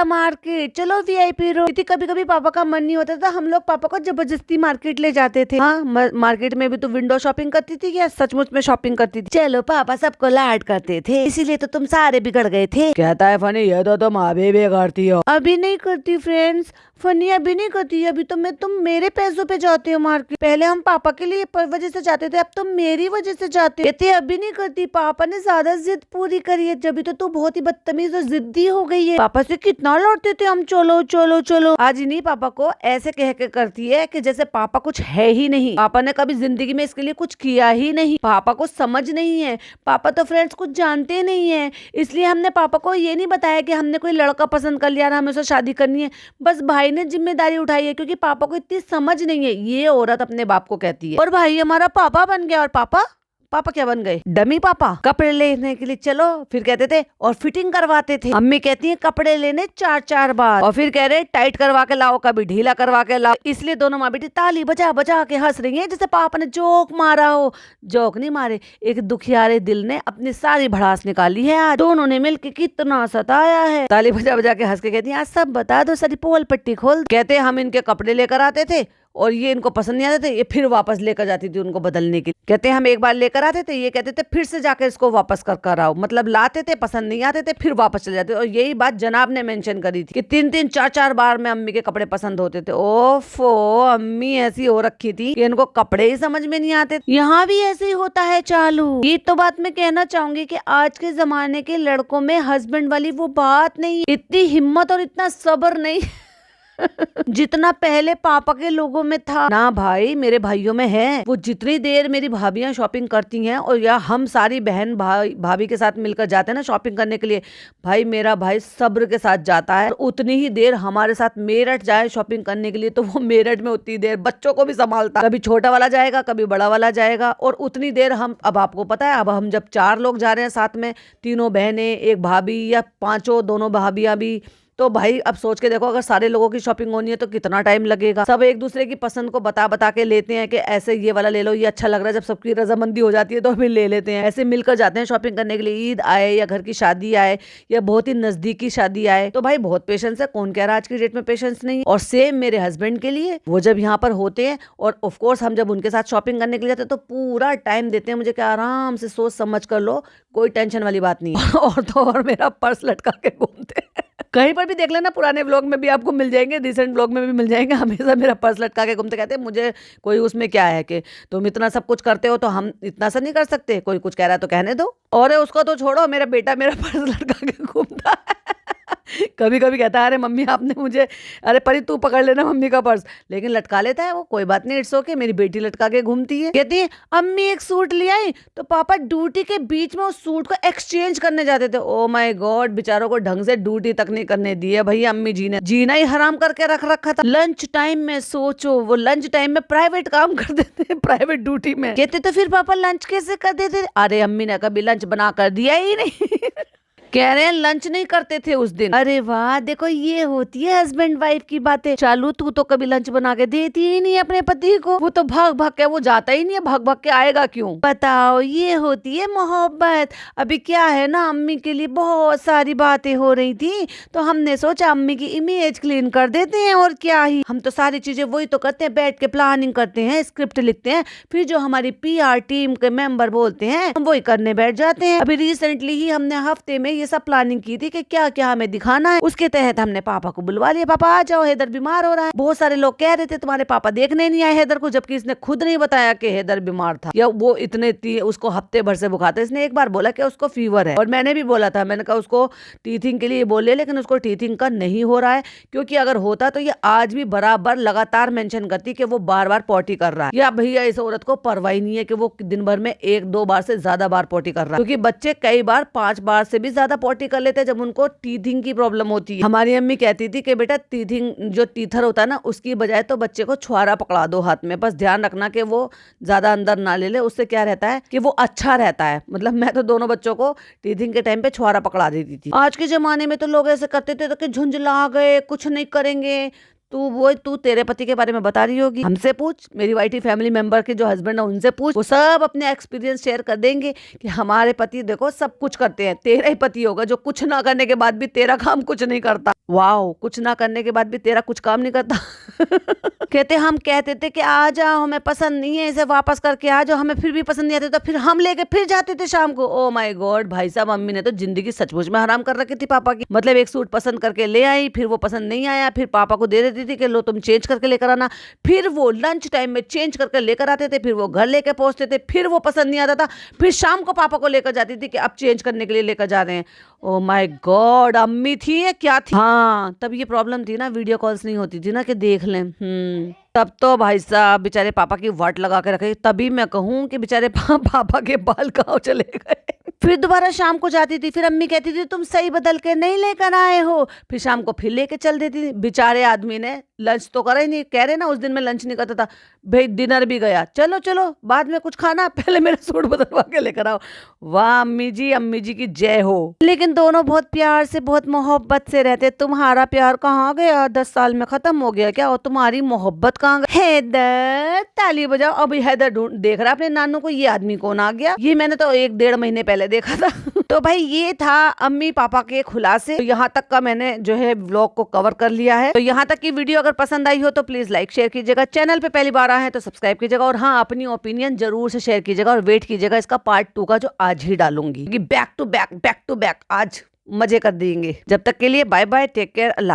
मार्केट चलो VIP रोड। कभी कभी पापा का मन नहीं होता था, हम लोग पापा को जबरदस्ती मार्केट ले जाते थे। हाँ मार्केट में भी तो विंडो शॉपिंग करती थी या सचमुच में शॉपिंग करती थी? चलो पापा सबको लाड करते थे, इसीलिए तो तुम सारे बिगड़ गए थे। कहता है फनी ये तो तुम अभी बिगड़ती हो। अभी नहीं करती फ्रेंड्स, फनी अभी नहीं करती, अभी तो तुम मेरे पैसों पे जाते हो मार्केट। पहले हम पापा के लिए वजह से जाते थे, अब तुम मेरी वजह से जाते हो। अभी नहीं करती, पापा ने ज्यादा जिद पूरी करी है, जब तो तू बहुत ही बदतमीज और जिद्दी हो गई है। पापा से कितना लड़ते थे हम, चलो चलो चलो। आज नहीं पापा को ऐसे कह के करती है कि जैसे पापा कुछ है ही नहीं, पापा ने कभी जिंदगी में इसके लिए कुछ किया ही नहीं, पापा को समझ नहीं है, पापा तो फ्रेंड्स कुछ जानते नहीं है। इसलिए हमने पापा को ये नहीं बताया कि हमने कोई लड़का पसंद कर लिया, हमें उससे शादी करनी है, बस भाई ने जिम्मेदारी उठाई है, क्योंकि पापा को इतनी समझ नहीं है। ये औरत अपने बाप को कहती है और भाई हमारा पापा बन गया। और पापा क्या बन गए? डमी पापा। कपड़े लेने के लिए चलो, फिर कहते थे और फिटिंग करवाते थे। अम्मी कहती है कपड़े लेने 4-4 बार, और फिर कह रहे टाइट करवा के लाओ, कभी ढीला करवा के लाओ। इसलिए दोनों माँ बेटी ताली बजा बजा के हंस रही है, जैसे पापा ने जोक मारा हो। जोक नहीं मारे, एक दुखियारे दिल ने अपनी सारी भड़ास निकाली है। आज दोनों ने मिलकर कितना सताया है। ताली बजा बजा के हंस के कहती है आज सब बता दो, सारी पोल पट्टी खोल। कहते हम इनके कपड़े लेकर आते थे और ये इनको पसंद नहीं आते थे, ये फिर वापस लेकर जाती थी उनको बदलने के लिए। कहते हम एक बार लेकर आते थे, ये कहते थे फिर से जाकर इसको वापस कर आओ, मतलब लाते थे, पसंद नहीं आते थे, फिर वापस चले जाते। और यही बात जनाब ने मेंशन करी थी कि 3-3 4-4 बार में अम्मी के कपड़े पसंद होते थे। ओफो, अम्मी ऐसी हो रखी थी कि इनको कपड़े ही समझ में नहीं आते। यहाँ भी ऐसे ही होता है चालू। ये तो बात मैं कहना चाहूंगी कि आज के जमाने के लड़कों में हस्बैंड वाली वो बात नहीं, इतनी हिम्मत और इतना सब्र नहीं जितना पहले पापा के लोगों में था ना। भाई मेरे भाइयों में है, वो जितनी देर मेरी भाभियां शॉपिंग करती हैं और या हम सारी बहन भाभी के साथ मिलकर जाते हैं ना शॉपिंग करने के लिए, भाई मेरा भाई सब्र के साथ जाता है। उतनी ही देर हमारे साथ मेरठ जाए शॉपिंग करने के लिए, तो वो मेरठ में उतनी देर बच्चों को भी संभालता, कभी छोटा वाला जाएगा कभी बड़ा वाला जाएगा। और उतनी देर हम, अब आपको पता है, अब हम जब 4 लोग जा रहे हैं साथ में, 3 बहनें, 1 भाभी या 5 दोनों भाभियां भी, तो भाई अब सोच के देखो अगर सारे लोगों की शॉपिंग होनी है तो कितना टाइम लगेगा। सब एक दूसरे की पसंद को बता के लेते हैं कि ऐसे ये वाला ले लो, ये अच्छा लग रहा है। जब सबकी रजामंदी हो जाती है तो फिर ले लेते हैं। ऐसे मिलकर जाते हैं शॉपिंग करने के लिए, ईद आए या घर की शादी आए या बहुत ही नजदीकी शादी आए, तो भाई बहुत पेशेंस है। कौन कह रहा है आज की डेट में पेशेंस नहीं है? और सेम मेरे हस्बैंड के लिए, वो जब यहाँ पर होते हैं और ऑफकोर्स हम जब उनके साथ शॉपिंग करने के लिए जाते हैं तो पूरा टाइम देते हैं मुझे कि आराम से सोच समझ कर लो, कोई टेंशन वाली बात नहीं है। और तो और मेरा पर्स लटका के घूमते हैं कहीं पर भी देख लेना, पुराने व्लॉग में भी आपको मिल जाएंगे, रिसेंट व्लॉग में भी मिल जाएंगे। हमेशा मेरा पर्स लटका के घूमते, कहते हैं मुझे कोई उसमें क्या है कि तुम इतना सब कुछ करते हो तो हम इतना सा नहीं कर सकते, कोई कुछ कह रहा है तो कहने दो। और उसको तो छोड़ो, मेरा बेटा मेरा पर्स लटका के घूमता है। कभी कभी कहता है अरे मम्मी आपने मुझे, अरे परी तू पकड़ लेना मम्मी का पर्स, लेकिन लटका लेता है वो, कोई बात नहीं, इट्स ओके। मेरी बेटी लटका के घूमती है, कहती है अम्मी एक सूट ले आई, तो पापा ड्यूटी के बीच में उस सूट को एक्सचेंज करने जाते थे। ओ माय गॉड, बेचारों को ढंग से ड्यूटी तक नहीं करने दी है भैया अम्मी जी ने, जीना ही हराम करके रख रखा था। लंच टाइम में सोचो, वो लंच टाइम में प्राइवेट काम कर देते हैं, प्राइवेट ड्यूटी में। कहते तो फिर पापा लंच कैसे कर देते? अरे अम्मी ने कभी लंच बना कर दिया ही नहीं। कह रहे हैं लंच नहीं करते थे उस दिन। अरे वाह, देखो ये होती है हस्बैंड वाइफ की बातें। चालू तू तो कभी लंच बना के देती ही नहीं अपने पति को, वो तो भाग भाग के, वो जाता ही नहीं है, भाग भाग के आएगा क्यों? बताओ, ये होती है मोहब्बत। अभी क्या है ना, अम्मी के लिए बहुत सारी बातें हो रही थी, तो हमने सोचा अम्मी की इमेज क्लीन कर देते हैं। और क्या ही, हम तो सारी चीजें वही तो करते हैं, बैठ के प्लानिंग करते हैं, स्क्रिप्ट लिखते हैं, फिर जो हमारी PR टीम के मेंबर बोलते हैं हम वही करने बैठ जाते हैं। अभी रिसेंटली ही हमने हफ्ते में ये सब प्लानिंग की थी कि क्या क्या हमें दिखाना है। उसके तहत हमने पापा को बुलवा लिया, पापा आ जाओ, हैदर बीमार हो रहा है। बहुत सारे लोग कह रहे थे तुम्हारे पापा देखने नहीं आए हैदर को, जबकि इसने खुद नहीं बताया कि हैदर बीमार था या वो उसको हफ्ते भर से बुखार था। इसने एक बार बोला कि उसको फीवर है, और मैंने भी बोला था, मैंने कहा उसको टीथिंग के लिए बोले, लेकिन उसको टीथिंग का नहीं हो रहा है, क्योंकि अगर होता तो ये आज भी बराबर लगातार मेंशन करती कि वो बार बार पॉटी कर रहा है। या भैया इस औरत को परवाही नहीं है कि वो दिन भर में 1-2 बार से ज्यादा बार पॉटी कर रहा है, क्योंकि बच्चे कई बार 5 बार से भी ज्यादा पॉटी कर लेते हैं जब उनको टीथिंग की प्रॉब्लम होती है। हमारी अम्मी कहती थी कि बेटा टीथिंग जो टीथर होता है ना, उसकी बजाय तो बच्चे को छुआरा पकड़ा दो हाथ में, बस ध्यान रखना कि वो ज्यादा अंदर ना ले ले, उससे क्या रहता है कि वो अच्छा रहता है। मतलब मैं तो दोनों बच्चों को टीथिंग के टाइम पे छुआरा पकड़ा देती थी। आज के जमाने में तो लोग ऐसे करते थे तो कि झुंझला गए, कुछ नहीं करेंगे। तू तेरे पति के बारे में बता रही होगी, हमसे पूछ, मेरी वाइटी फैमिली मेंबर के जो हस्बैंड है उनसे पूछ, वो सब अपने एक्सपीरियंस शेयर कर देंगे कि हमारे पति देखो सब कुछ करते हैं। तेरा ही पति होगा जो कुछ ना करने के बाद भी तेरा काम कुछ नहीं करता। वाओ, कुछ ना करने के बाद भी तेरा कुछ काम नहीं करता। कहते हम कहते थे कि आ जाओ, हमें पसंद नहीं है, इसे वापस करके आ जाओ, हमें फिर भी पसंद नहीं आते, तो फिर हम लेके फिर जाते थे शाम को। ओ माय गॉड, भाई साहब अम्मी ने तो जिंदगी सचमुच में हराम कर रखी थी पापा की। मतलब एक सूट पसंद करके ले आई, फिर वो पसंद नहीं आया, फिर पापा को दे देती थी कि लो तुम चेंज करके लेकर आना, फिर वो लंच टाइम में चेंज करके लेकर आते थे, फिर वो घर लेके पहुंचते थे, फिर वो पसंद नहीं आता था, फिर शाम को पापा को लेकर जाती थी कि अब चेंज करने के लिए लेकर जा रहे हैं। ओ माय गॉड, अम्मी थी या क्या थी? हाँ, तब ये प्रॉब्लम थी ना, वीडियो कॉल्स नहीं होती थी ना कि देख लें। तब तो भाई साहब बेचारे पापा की वाट लगा के रखे, तभी मैं कहूँ कि बेचारे पापा के बाल कहाँ चले गए। फिर दोबारा शाम को जाती थी, फिर अम्मी कहती थी तुम सही बदल के नहीं लेकर आए हो, फिर शाम को फिर लेके चल देती थी। बेचारे आदमी ने लंच तो करा ही नहीं, कह रहे ना उस दिन में लंच नहीं करता था भाई, डिनर भी गया, चलो चलो बाद में कुछ खाना, पहले मेरा सूट बदलवा के लेकर आओ। वाह अम्मी जी की जय हो। लेकिन दोनों बहुत प्यार से, बहुत मोहब्बत से रहते। तुम्हारा प्यार कहाँ गया? 10 साल में खत्म हो गया क्या? और तुम्हारी मोहब्बत कहाँ गई? हैदर ताली बजाओ। अभी हैदर देख रहा अपने नानू को, ये आदमी कौन आ गया? ये मैंने तो 1-1.5 महीने पहले देखा था। तो भाई ये था अम्मी पापा के खुलासे। तो यहाँ तक का मैंने जो है व्लॉग को कवर कर लिया है। तो यहाँ तक की वीडियो अगर पसंद आई हो तो प्लीज लाइक शेयर कीजिएगा, चैनल पे पहली बार आए हैं तो सब्सक्राइब कीजिएगा, और हाँ अपनी ओपिनियन जरूर से शेयर कीजिएगा, और वेट कीजिएगा इसका पार्ट 2 का, जो आज ही डालूंगी, बैक टू बैक आज मजे कर देंगे। जब तक के लिए बाय बाय, टेक केयर, अल्लाह।